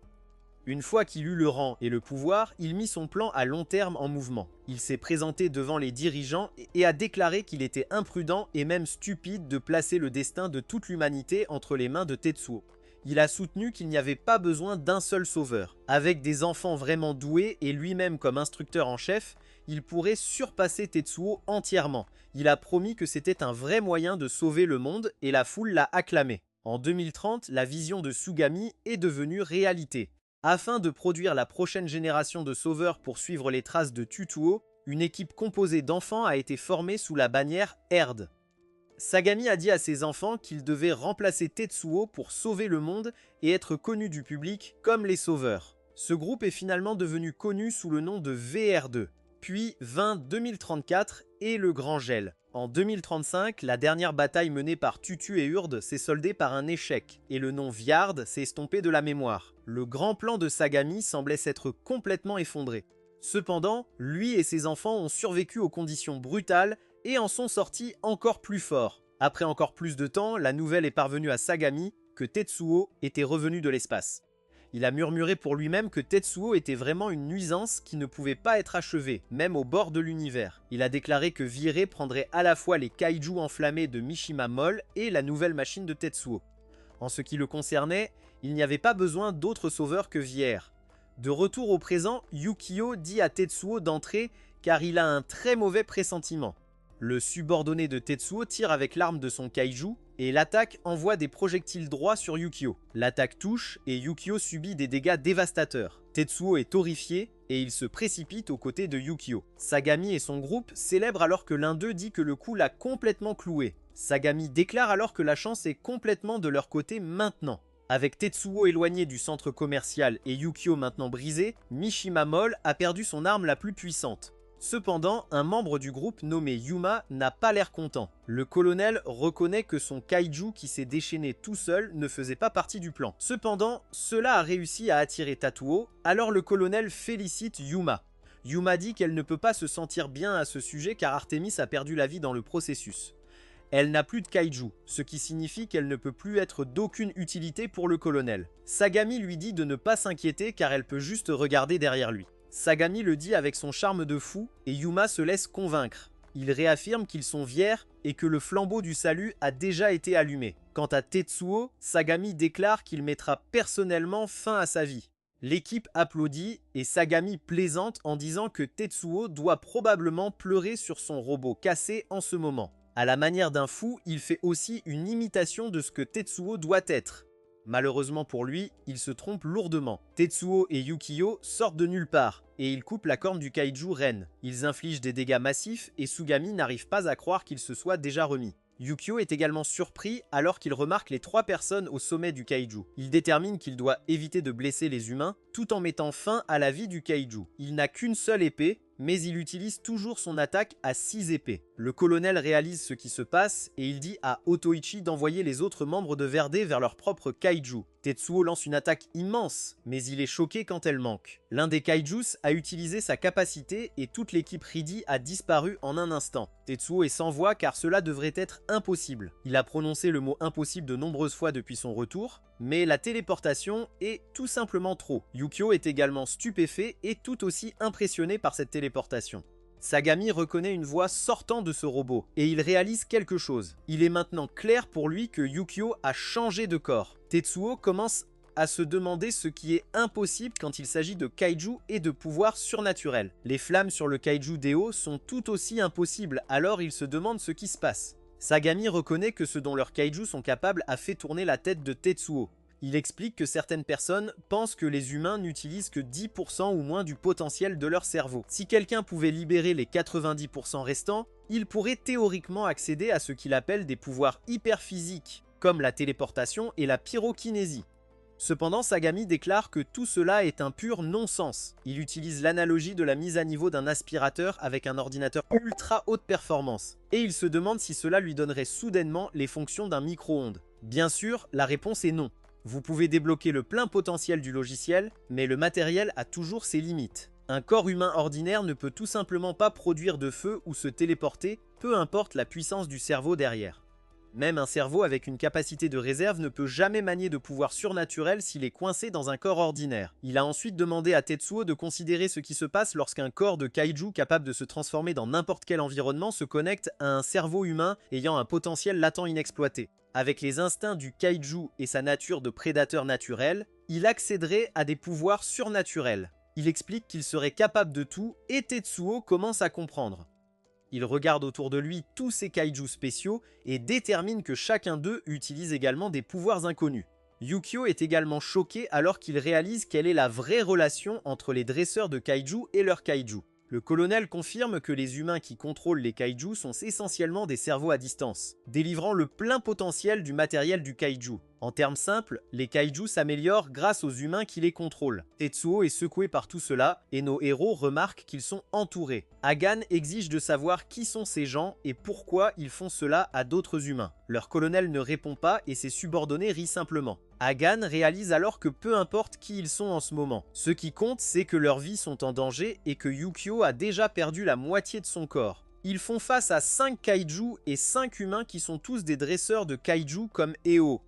Une fois qu'il eut le rang et le pouvoir, il mit son plan à long terme en mouvement. Il s'est présenté devant les dirigeants et a déclaré qu'il était imprudent et même stupide de placer le destin de toute l'humanité entre les mains de Tetsuo. Il a soutenu qu'il n'y avait pas besoin d'un seul sauveur. Avec des enfants vraiment doués et lui-même comme instructeur en chef, il pourrait surpasser Tetsuo entièrement. Il a promis que c'était un vrai moyen de sauver le monde et la foule l'a acclamé. En 2030, la vision de Sugami est devenue réalité. Afin de produire la prochaine génération de sauveurs pour suivre les traces de Tutuo, une équipe composée d'enfants a été formée sous la bannière ERD. Sagami a dit à ses enfants qu'ils devaient remplacer Tetsuo pour sauver le monde et être connus du public comme les sauveurs. Ce groupe est finalement devenu connu sous le nom de VR2, puis 2034 et le Grand Gel. En 2035, la dernière bataille menée par Tutu et Urd s'est soldée par un échec, et le nom Viard s'est estompé de la mémoire. Le grand plan de Sagami semblait s'être complètement effondré. Cependant, lui et ses enfants ont survécu aux conditions brutales et en sont sortis encore plus forts. Après encore plus de temps, la nouvelle est parvenue à Sagami que Tetsuo était revenu de l'espace. Il a murmuré pour lui-même que Tetsuo était vraiment une nuisance qui ne pouvait pas être achevée, même au bord de l'univers. Il a déclaré que Viré prendrait à la fois les kaiju enflammés de Mishima Mol et la nouvelle machine de Tetsuo. En ce qui le concernait, il n'y avait pas besoin d'autre sauveur que Vier. De retour au présent, Yukio dit à Tetsuo d'entrer car il a un très mauvais pressentiment. Le subordonné de Tetsuo tire avec l'arme de son kaiju et l'attaque envoie des projectiles droits sur Yukio. L'attaque touche et Yukio subit des dégâts dévastateurs. Tetsuo est horrifié et il se précipite aux côtés de Yukio. Sagami et son groupe célèbrent alors que l'un d'eux dit que le coup l'a complètement cloué. Sagami déclare alors que la chance est complètement de leur côté maintenant. Avec Tetsuo éloigné du centre commercial et Yukio maintenant brisé, Mishima Mol a perdu son arme la plus puissante. Cependant, un membre du groupe nommé Yuma n'a pas l'air content. Le colonel reconnaît que son kaiju qui s'est déchaîné tout seul ne faisait pas partie du plan. Cependant, cela a réussi à attirer Tatsuo, alors le colonel félicite Yuma. Yuma dit qu'elle ne peut pas se sentir bien à ce sujet car Artemis a perdu la vie dans le processus. Elle n'a plus de kaiju, ce qui signifie qu'elle ne peut plus être d'aucune utilité pour le colonel. Sagami lui dit de ne pas s'inquiéter car elle peut juste regarder derrière lui. Sagami le dit avec son charme de fou et Yuma se laisse convaincre. Il réaffirme qu'ils sont Vier et que le flambeau du salut a déjà été allumé. Quant à Tetsuo, Sagami déclare qu'il mettra personnellement fin à sa vie. L'équipe applaudit et Sagami plaisante en disant que Tetsuo doit probablement pleurer sur son robot cassé en ce moment. À la manière d'un fou, il fait aussi une imitation de ce que Tetsuo doit être. Malheureusement pour lui, il se trompe lourdement. Tetsuo et Yukio sortent de nulle part, et ils coupent la corne du kaiju Ren. Ils infligent des dégâts massifs et Sugami n'arrive pas à croire qu'il se soit déjà remis. Yukio est également surpris alors qu'il remarque les 3 personnes au sommet du kaiju. Il détermine qu'il doit éviter de blesser les humains tout en mettant fin à la vie du kaiju. Il n'a qu'une seule épée, mais il utilise toujours son attaque à 6 épées. Le colonel réalise ce qui se passe et il dit à Otoichi d'envoyer les autres membres de Verde vers leur propre kaiju. Tetsuo lance une attaque immense, mais il est choqué quand elle manque. L'un des kaijus a utilisé sa capacité et toute l'équipe Ridi a disparu en un instant. Tetsuo est sans voix car cela devrait être impossible. Il a prononcé le mot impossible de nombreuses fois depuis son retour, mais la téléportation est tout simplement trop. Yukio est également stupéfait et tout aussi impressionné par cette téléportation. Sagami reconnaît une voix sortant de ce robot, et il réalise quelque chose. Il est maintenant clair pour lui que Yukio a changé de corps. Tetsuo commence à se demander ce qui est impossible quand il s'agit de kaiju et de pouvoirs surnaturels. Les flammes sur le kaiju Deo sont tout aussi impossibles, alors il se demande ce qui se passe. Sagami reconnaît que ce dont leurs kaiju sont capables a fait tourner la tête de Tetsuo. Il explique que certaines personnes pensent que les humains n'utilisent que 10% ou moins du potentiel de leur cerveau. Si quelqu'un pouvait libérer les 90% restants, il pourrait théoriquement accéder à ce qu'il appelle des pouvoirs hyperphysiques, comme la téléportation et la pyrokinésie. Cependant, Sagami déclare que tout cela est un pur non-sens. Il utilise l'analogie de la mise à niveau d'un aspirateur avec un ordinateur ultra haute performance. Et il se demande si cela lui donnerait soudainement les fonctions d'un micro-ondes. Bien sûr, la réponse est non. Vous pouvez débloquer le plein potentiel du logiciel, mais le matériel a toujours ses limites. Un corps humain ordinaire ne peut tout simplement pas produire de feu ou se téléporter, peu importe la puissance du cerveau derrière. Même un cerveau avec une capacité de réserve ne peut jamais manier de pouvoir surnaturel s'il est coincé dans un corps ordinaire. Il a ensuite demandé à Tetsuo de considérer ce qui se passe lorsqu'un corps de kaiju capable de se transformer dans n'importe quel environnement se connecte à un cerveau humain ayant un potentiel latent inexploité. Avec les instincts du kaiju et sa nature de prédateur naturel, il accéderait à des pouvoirs surnaturels. Il explique qu'il serait capable de tout et Tetsuo commence à comprendre. Il regarde autour de lui tous ces kaiju spéciaux et détermine que chacun d'eux utilise également des pouvoirs inconnus. Yukio est également choqué alors qu'il réalise quelle est la vraie relation entre les dresseurs de kaiju et leurs kaiju. Le colonel confirme que les humains qui contrôlent les kaiju sont essentiellement des cerveaux à distance, délivrant le plein potentiel du matériel du kaiju. En termes simples, les kaiju s'améliorent grâce aux humains qui les contrôlent. Tetsuo est secoué par tout cela et nos héros remarquent qu'ils sont entourés. Hagan exige de savoir qui sont ces gens et pourquoi ils font cela à d'autres humains. Leur colonel ne répond pas et ses subordonnés rient simplement. Hagan réalise alors que peu importe qui ils sont en ce moment. Ce qui compte, c'est que leurs vies sont en danger et que Yukio a déjà perdu la moitié de son corps. Ils font face à 5 kaiju et 5 humains qui sont tous des dresseurs de kaiju comme Eo.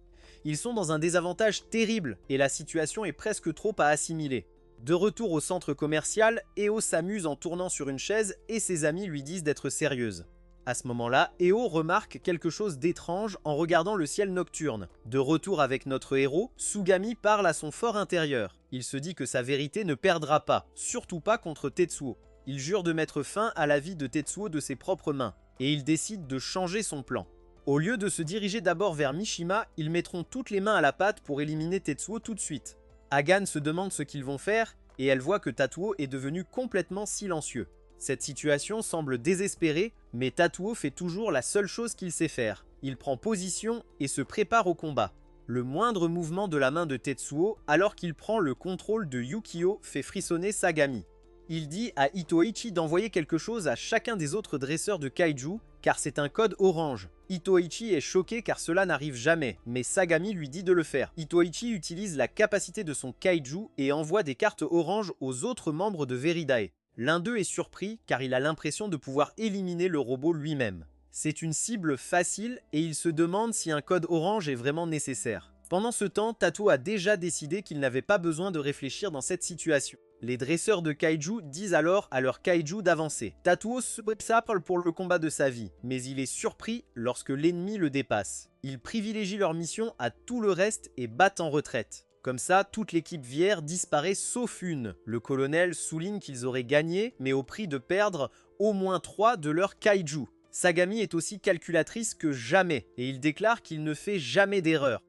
Ils sont dans un désavantage terrible et la situation est presque trop à assimiler. De retour au centre commercial, Eo s'amuse en tournant sur une chaise et ses amis lui disent d'être sérieuse. À ce moment-là, Eo remarque quelque chose d'étrange en regardant le ciel nocturne. De retour avec notre héros, Sugami parle à son fort intérieur. Il se dit que sa vérité ne perdra pas, surtout pas contre Tetsuo. Il jure de mettre fin à la vie de Tetsuo de ses propres mains, et il décide de changer son plan. Au lieu de se diriger d'abord vers Mishima, ils mettront toutes les mains à la pâte pour éliminer Tetsuo tout de suite. Hagan se demande ce qu'ils vont faire, et elle voit que Tatsuo est devenu complètement silencieux. Cette situation semble désespérée, mais Tatsuo fait toujours la seule chose qu'il sait faire. Il prend position et se prépare au combat. Le moindre mouvement de la main de Tetsuo, alors qu'il prend le contrôle de Yukio, fait frissonner Sagami. Il dit à Itoichi d'envoyer quelque chose à chacun des autres dresseurs de kaiju, car c'est un code orange. Itoichi est choqué car cela n'arrive jamais, mais Sagami lui dit de le faire. Itoichi utilise la capacité de son kaiju et envoie des cartes oranges aux autres membres de Veridae. L'un d'eux est surpris car il a l'impression de pouvoir éliminer le robot lui-même. C'est une cible facile et il se demande si un code orange est vraiment nécessaire. Pendant ce temps, Tatsuo a déjà décidé qu'il n'avait pas besoin de réfléchir dans cette situation. Les dresseurs de kaiju disent alors à leur kaiju d'avancer. Tatsuo se prépare pour le combat de sa vie, mais il est surpris lorsque l'ennemi le dépasse. Ils privilégient leur mission à tout le reste et battent en retraite. Comme ça, toute l'équipe VR disparaît sauf une. Le colonel souligne qu'ils auraient gagné, mais au prix de perdre au moins 3 de leurs kaiju. Sagami est aussi calculatrice que jamais, et il déclare qu'il ne fait jamais d'erreur.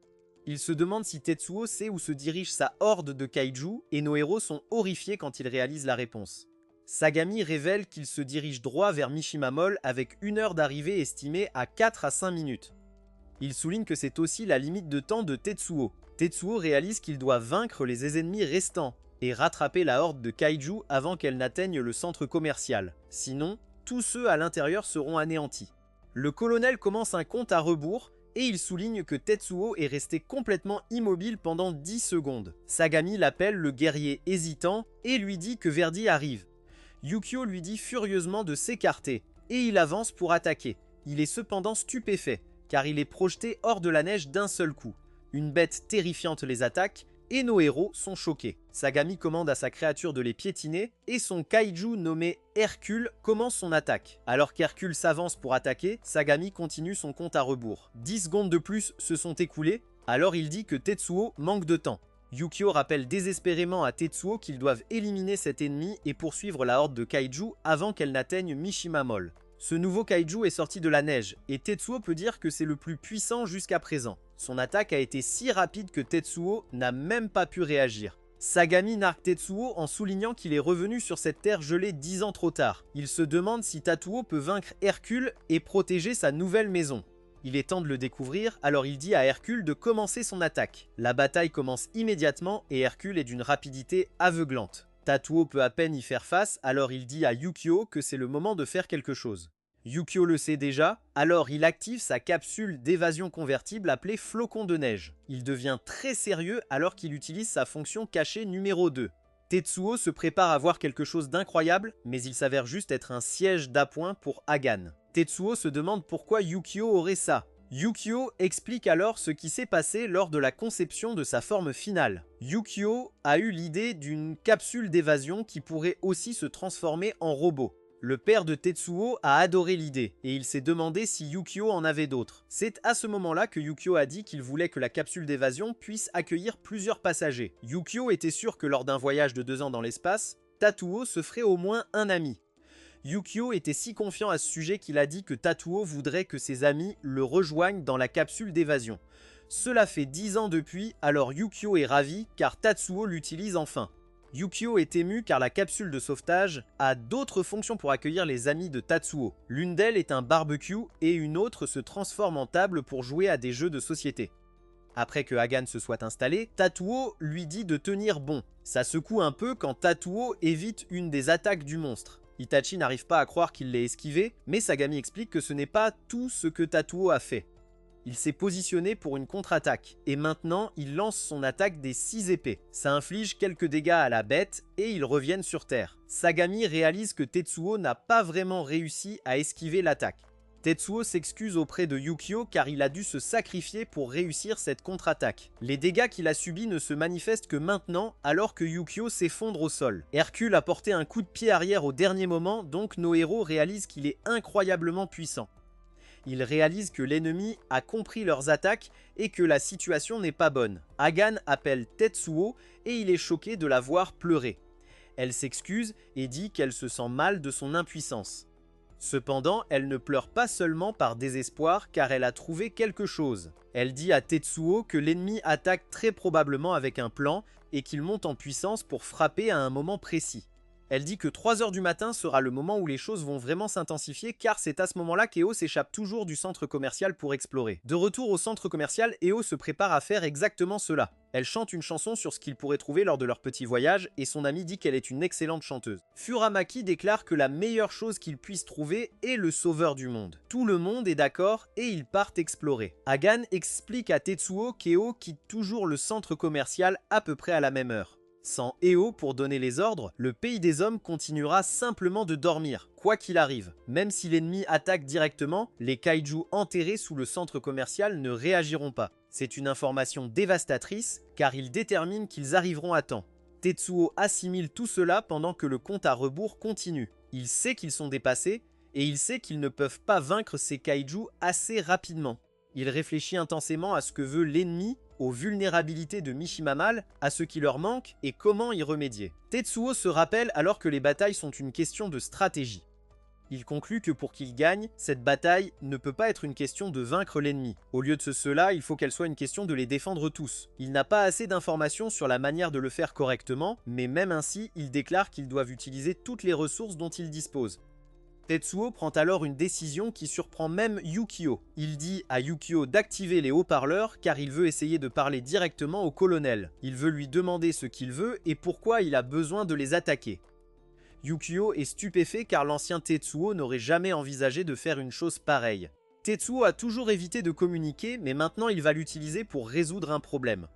Il se demande si Tetsuo sait où se dirige sa horde de kaiju, et nos héros sont horrifiés quand ils réalisent la réponse. Sagami révèle qu'il se dirige droit vers Mishima Mall avec une heure d'arrivée estimée à 4 à 5 minutes. Il souligne que c'est aussi la limite de temps de Tetsuo. Tetsuo réalise qu'il doit vaincre les ennemis restants et rattraper la horde de kaiju avant qu'elle n'atteigne le centre commercial. Sinon, tous ceux à l'intérieur seront anéantis. Le colonel commence un compte à rebours et il souligne que Tetsuo est resté complètement immobile pendant 10 secondes. Sagami l'appelle le guerrier hésitant et lui dit que Verdi arrive. Yukio lui dit furieusement de s'écarter et il avance pour attaquer. Il est cependant stupéfait car il est projeté hors de la neige d'un seul coup. Une bête terrifiante les attaque et nos héros sont choqués. Sagami commande à sa créature de les piétiner et son kaiju nommé Hercule commence son attaque. Alors qu'Hercule s'avance pour attaquer, Sagami continue son compte à rebours. 10 secondes de plus se sont écoulées, alors il dit que Tetsuo manque de temps. Yukio rappelle désespérément à Tetsuo qu'ils doivent éliminer cet ennemi et poursuivre la horde de kaiju avant qu'elle n'atteigne Mishima Mall. Ce nouveau kaiju est sorti de la neige, et Tetsuo peut dire que c'est le plus puissant jusqu'à présent. Son attaque a été si rapide que Tetsuo n'a même pas pu réagir. Sagami nargue Tetsuo en soulignant qu'il est revenu sur cette terre gelée 10 ans trop tard. Il se demande si Tatsuo peut vaincre Hercule et protéger sa nouvelle maison. Il est temps de le découvrir, alors il dit à Hercule de commencer son attaque. La bataille commence immédiatement et Hercule est d'une rapidité aveuglante. Tatsuo peut à peine y faire face, alors il dit à Yukio que c'est le moment de faire quelque chose. Yukio le sait déjà, alors il active sa capsule d'évasion convertible appelée Flocon de neige. Il devient très sérieux alors qu'il utilise sa fonction cachée numéro 2. Tetsuo se prépare à voir quelque chose d'incroyable, mais il s'avère juste être un siège d'appoint pour Hagan. Tetsuo se demande pourquoi Yukio aurait ça. Yukio explique alors ce qui s'est passé lors de la conception de sa forme finale. Yukio a eu l'idée d'une capsule d'évasion qui pourrait aussi se transformer en robot. Le père de Tetsuo a adoré l'idée, et il s'est demandé si Yukio en avait d'autres. C'est à ce moment-là que Yukio a dit qu'il voulait que la capsule d'évasion puisse accueillir plusieurs passagers. Yukio était sûr que lors d'un voyage de 2 ans dans l'espace, Tatsuo se ferait au moins un ami. Yukio était si confiant à ce sujet qu'il a dit que Tatsuo voudrait que ses amis le rejoignent dans la capsule d'évasion. Cela fait 10 ans depuis, alors Yukio est ravi car Tatsuo l'utilise enfin. Yukio est ému car la capsule de sauvetage a d'autres fonctions pour accueillir les amis de Tatsuo. L'une d'elles est un barbecue et une autre se transforme en table pour jouer à des jeux de société. Après que Hagan se soit installé, Tatsuo lui dit de tenir bon. Ça secoue un peu quand Tatsuo évite une des attaques du monstre. Itachi n'arrive pas à croire qu'il l'ait esquivé, mais Sagami explique que ce n'est pas tout ce que Tatsuo a fait. Il s'est positionné pour une contre-attaque, et maintenant il lance son attaque des 6 épées. Ça inflige quelques dégâts à la bête, et ils reviennent sur Terre. Sagami réalise que Tetsuo n'a pas vraiment réussi à esquiver l'attaque. Tetsuo s'excuse auprès de Yukio car il a dû se sacrifier pour réussir cette contre-attaque. Les dégâts qu'il a subis ne se manifestent que maintenant alors que Yukio s'effondre au sol. Hercule a porté un coup de pied arrière au dernier moment, donc nos héros réalisent qu'il est incroyablement puissant. Ils réalisent que l'ennemi a compris leurs attaques et que la situation n'est pas bonne. Hagan appelle Tetsuo et il est choqué de la voir pleurer. Elle s'excuse et dit qu'elle se sent mal de son impuissance. Cependant, elle ne pleure pas seulement par désespoir car elle a trouvé quelque chose. Elle dit à Tetsuo que l'ennemi attaque très probablement avec un plan et qu'il monte en puissance pour frapper à un moment précis. Elle dit que 3 h du matin sera le moment où les choses vont vraiment s'intensifier car c'est à ce moment-là qu'Eo s'échappe toujours du centre commercial pour explorer. De retour au centre commercial, Eo se prépare à faire exactement cela. Elle chante une chanson sur ce qu'ils pourraient trouver lors de leur petit voyage et son amie dit qu'elle est une excellente chanteuse. Furamaki déclare que la meilleure chose qu'ils puissent trouver est le sauveur du monde. Tout le monde est d'accord et ils partent explorer. Hagan explique à Tetsuo qu'Eo quitte toujours le centre commercial à peu près à la même heure. Sans Eo pour donner les ordres, le pays des hommes continuera simplement de dormir, quoi qu'il arrive. Même si l'ennemi attaque directement, les kaiju enterrés sous le centre commercial ne réagiront pas. C'est une information dévastatrice, car ils déterminent qu'ils arriveront à temps. Tetsuo assimile tout cela pendant que le compte à rebours continue. Il sait qu'ils sont dépassés, et il sait qu'ils ne peuvent pas vaincre ces kaiju assez rapidement. Il réfléchit intensément à ce que veut l'ennemi, aux vulnérabilités de Mishima Mal, à ce qui leur manque et comment y remédier. Tetsuo se rappelle alors que les batailles sont une question de stratégie. Il conclut que pour qu'il gagne, cette bataille ne peut pas être une question de vaincre l'ennemi. Au lieu de cela, il faut qu'elle soit une question de les défendre tous. Il n'a pas assez d'informations sur la manière de le faire correctement, mais même ainsi, il déclare qu'ils doivent utiliser toutes les ressources dont ils disposent. Tetsuo prend alors une décision qui surprend même Yukio. Il dit à Yukio d'activer les haut-parleurs car il veut essayer de parler directement au colonel. Il veut lui demander ce qu'il veut et pourquoi il a besoin de les attaquer. Yukio est stupéfait car l'ancien Tetsuo n'aurait jamais envisagé de faire une chose pareille. Tetsuo a toujours évité de communiquer, mais maintenant il va l'utiliser pour résoudre un problème.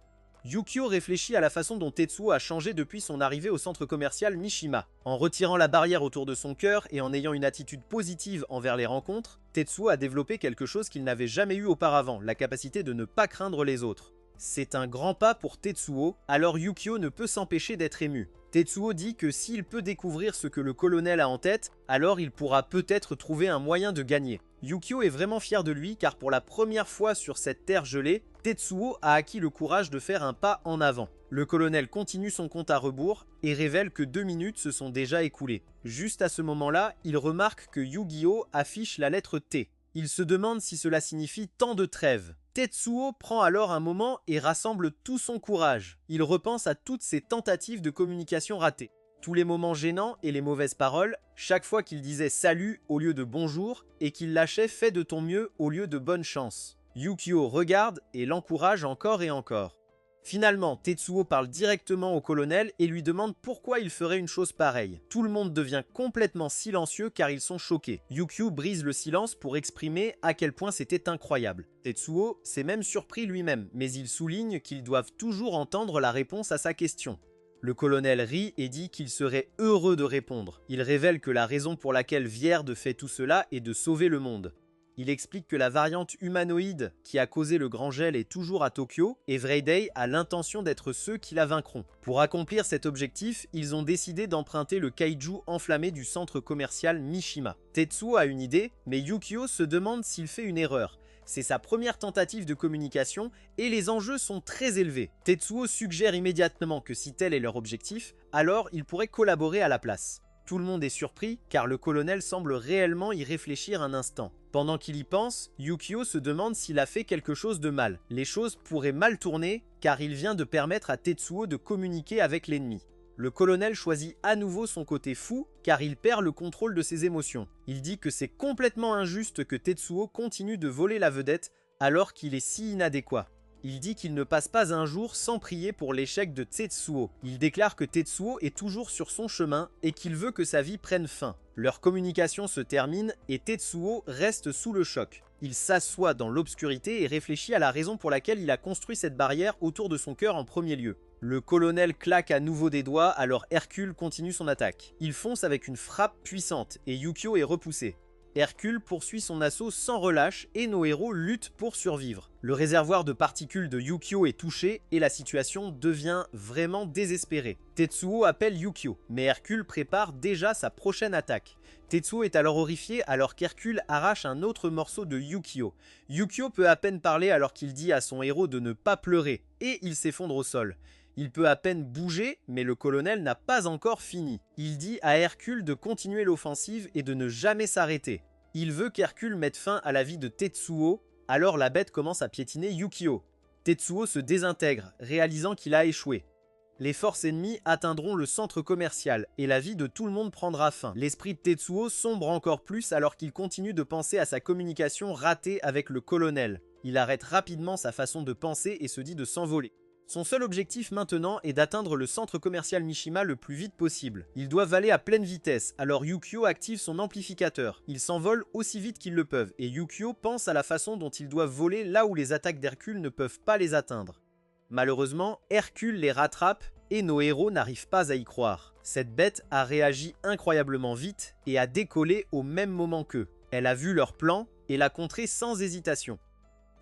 Yukio réfléchit à la façon dont Tetsuo a changé depuis son arrivée au centre commercial Mishima. En retirant la barrière autour de son cœur et en ayant une attitude positive envers les rencontres, Tetsuo a développé quelque chose qu'il n'avait jamais eu auparavant, la capacité de ne pas craindre les autres. C'est un grand pas pour Tetsuo, alors Yukio ne peut s'empêcher d'être ému. Tetsuo dit que s'il peut découvrir ce que le colonel a en tête, alors il pourra peut-être trouver un moyen de gagner. Yukio est vraiment fier de lui car pour la première fois sur cette terre gelée, Tetsuo a acquis le courage de faire un pas en avant. Le colonel continue son compte à rebours et révèle que 2 minutes se sont déjà écoulées. Juste à ce moment-là, il remarque que Yu-Gi-Oh affiche la lettre T. Il se demande si cela signifie tant de trêve. Tetsuo prend alors un moment et rassemble tout son courage. Il repense à toutes ses tentatives de communication ratées. Tous les moments gênants et les mauvaises paroles, chaque fois qu'il disait salut au lieu de bonjour et qu'il lâchait fais de ton mieux au lieu de bonne chance. Yukio regarde et l'encourage encore et encore. Finalement, Tetsuo parle directement au colonel et lui demande pourquoi il ferait une chose pareille. Tout le monde devient complètement silencieux car ils sont choqués. Yukio brise le silence pour exprimer à quel point c'était incroyable. Tetsuo s'est même surpris lui-même, mais il souligne qu'ils doivent toujours entendre la réponse à sa question. Le colonel rit et dit qu'il serait heureux de répondre. Il révèle que la raison pour laquelle Vierde fait tout cela est de sauver le monde. Il explique que la variante humanoïde qui a causé le grand gel est toujours à Tokyo et Vrayday a l'intention d'être ceux qui la vaincront. Pour accomplir cet objectif, ils ont décidé d'emprunter le kaiju enflammé du centre commercial Mishima. Tetsuo a une idée, mais Yukio se demande s'il fait une erreur. C'est sa première tentative de communication et les enjeux sont très élevés. Tetsuo suggère immédiatement que si tel est leur objectif, alors ils pourraient collaborer à la place. Tout le monde est surpris car le colonel semble réellement y réfléchir un instant. Pendant qu'il y pense, Yukio se demande s'il a fait quelque chose de mal. Les choses pourraient mal tourner car il vient de permettre à Tetsuo de communiquer avec l'ennemi. Le colonel choisit à nouveau son côté fou car il perd le contrôle de ses émotions. Il dit que c'est complètement injuste que Tetsuo continue de voler la vedette alors qu'il est si inadéquat. Il dit qu'il ne passe pas un jour sans prier pour l'échec de Tetsuo. Il déclare que Tetsuo est toujours sur son chemin et qu'il veut que sa vie prenne fin. Leur communication se termine et Tetsuo reste sous le choc. Il s'assoit dans l'obscurité et réfléchit à la raison pour laquelle il a construit cette barrière autour de son cœur en premier lieu. Le colonel claque à nouveau des doigts alors Hercule continue son attaque. Il fonce avec une frappe puissante et Yukio est repoussé. Hercule poursuit son assaut sans relâche et nos héros luttent pour survivre. Le réservoir de particules de Yukio est touché et la situation devient vraiment désespérée. Tetsuo appelle Yukio, mais Hercule prépare déjà sa prochaine attaque. Tetsuo est alors horrifié alors qu'Hercule arrache un autre morceau de Yukio. Yukio peut à peine parler alors qu'il dit à son héros de ne pas pleurer et il s'effondre au sol. Il peut à peine bouger, mais le colonel n'a pas encore fini. Il dit à Hercule de continuer l'offensive et de ne jamais s'arrêter. Il veut qu'Hercule mette fin à la vie de Tetsuo, alors la bête commence à piétiner Yukio. Tetsuo se désintègre, réalisant qu'il a échoué. Les forces ennemies atteindront le centre commercial et la vie de tout le monde prendra fin. L'esprit de Tetsuo sombre encore plus alors qu'il continue de penser à sa communication ratée avec le colonel. Il arrête rapidement sa façon de penser et se dit de s'envoler. Son seul objectif maintenant est d'atteindre le centre commercial Mishima le plus vite possible. Ils doivent aller à pleine vitesse, alors Yukio active son amplificateur. Ils s'envolent aussi vite qu'ils le peuvent, et Yukio pense à la façon dont ils doivent voler là où les attaques d'Hercule ne peuvent pas les atteindre. Malheureusement, Hercule les rattrape et nos héros n'arrivent pas à y croire. Cette bête a réagi incroyablement vite et a décollé au même moment qu'eux. Elle a vu leur plan et l'a contré sans hésitation.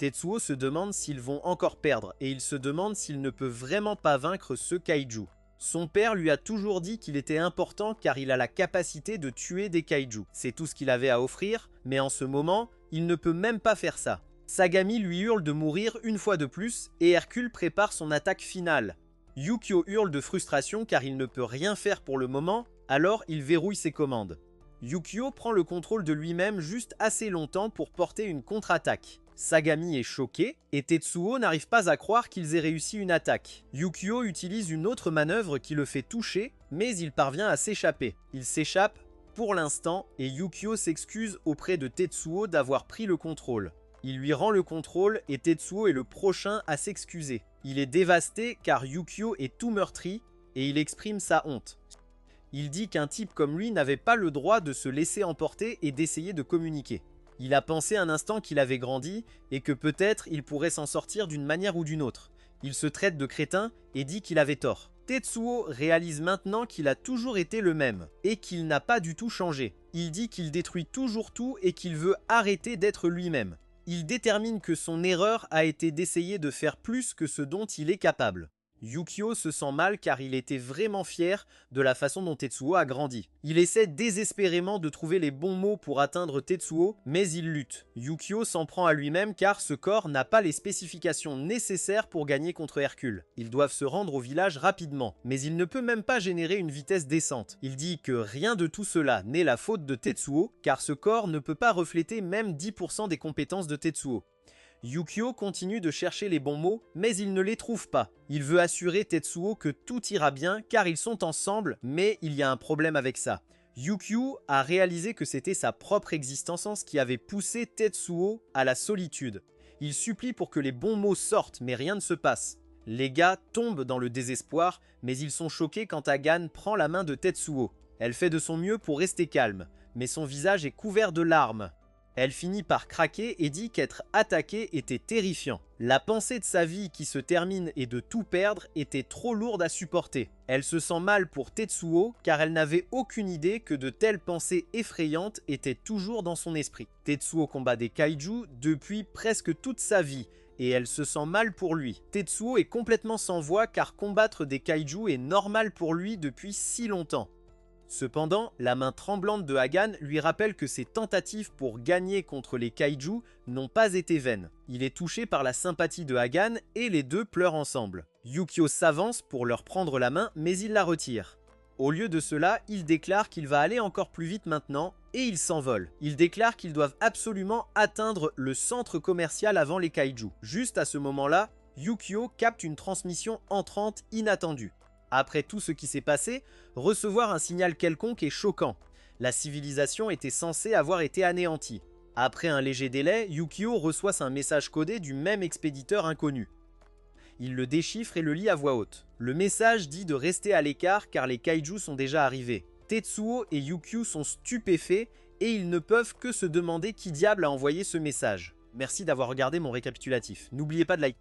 Tetsuo se demande s'ils vont encore perdre et il se demande s'il ne peut vraiment pas vaincre ce kaiju. Son père lui a toujours dit qu'il était important car il a la capacité de tuer des kaiju. C'est tout ce qu'il avait à offrir, mais en ce moment, il ne peut même pas faire ça. Sagami lui hurle de mourir une fois de plus et Hercule prépare son attaque finale. Yukio hurle de frustration car il ne peut rien faire pour le moment, alors il verrouille ses commandes. Yukio prend le contrôle de lui-même juste assez longtemps pour porter une contre-attaque. Sagami est choqué et Tetsuo n'arrive pas à croire qu'ils aient réussi une attaque. Yukio utilise une autre manœuvre qui le fait toucher, mais il parvient à s'échapper. Il s'échappe pour l'instant et Yukio s'excuse auprès de Tetsuo d'avoir pris le contrôle. Il lui rend le contrôle et Tetsuo est le prochain à s'excuser. Il est dévasté car Yukio est tout meurtri et il exprime sa honte. Il dit qu'un type comme lui n'avait pas le droit de se laisser emporter et d'essayer de communiquer. Il a pensé un instant qu'il avait grandi et que peut-être il pourrait s'en sortir d'une manière ou d'une autre. Il se traite de crétin et dit qu'il avait tort. Tetsuo réalise maintenant qu'il a toujours été le même et qu'il n'a pas du tout changé. Il dit qu'il détruit toujours tout et qu'il veut arrêter d'être lui-même. Il détermine que son erreur a été d'essayer de faire plus que ce dont il est capable. Yukio se sent mal car il était vraiment fier de la façon dont Tetsuo a grandi. Il essaie désespérément de trouver les bons mots pour atteindre Tetsuo, mais il lutte. Yukio s'en prend à lui-même car ce corps n'a pas les spécifications nécessaires pour gagner contre Hercule. Ils doivent se rendre au village rapidement, mais il ne peut même pas générer une vitesse décente. Il dit que rien de tout cela n'est la faute de Tetsuo, car ce corps ne peut pas refléter même 10% des compétences de Tetsuo. Yukio continue de chercher les bons mots, mais il ne les trouve pas. Il veut assurer Tetsuo que tout ira bien car ils sont ensemble, mais il y a un problème avec ça. Yukio a réalisé que c'était sa propre existence qui avait poussé Tetsuo à la solitude. Il supplie pour que les bons mots sortent, mais rien ne se passe. Les gars tombent dans le désespoir, mais ils sont choqués quand Hagan prend la main de Tetsuo. Elle fait de son mieux pour rester calme, mais son visage est couvert de larmes. Elle finit par craquer et dit qu'être attaquée était terrifiant. La pensée de sa vie qui se termine et de tout perdre était trop lourde à supporter. Elle se sent mal pour Tetsuo car elle n'avait aucune idée que de telles pensées effrayantes étaient toujours dans son esprit. Tetsuo combat des kaiju depuis presque toute sa vie et elle se sent mal pour lui. Tetsuo est complètement sans voix car combattre des kaiju est normal pour lui depuis si longtemps. Cependant, la main tremblante de Hagan lui rappelle que ses tentatives pour gagner contre les kaiju n'ont pas été vaines. Il est touché par la sympathie de Hagan et les deux pleurent ensemble. Yukio s'avance pour leur prendre la main mais il la retire. Au lieu de cela, il déclare qu'il va aller encore plus vite maintenant et il s'envole. Il déclare qu'ils doivent absolument atteindre le centre commercial avant les kaiju. Juste à ce moment-là, Yukio capte une transmission entrante inattendue. Après tout ce qui s'est passé, recevoir un signal quelconque est choquant. La civilisation était censée avoir été anéantie. Après un léger délai, Yukio reçoit un message codé du même expéditeur inconnu. Il le déchiffre et le lit à voix haute. Le message dit de rester à l'écart car les kaiju sont déjà arrivés. Tetsuo et Yukio sont stupéfaits et ils ne peuvent que se demander qui diable a envoyé ce message. Merci d'avoir regardé mon récapitulatif. N'oubliez pas de liker.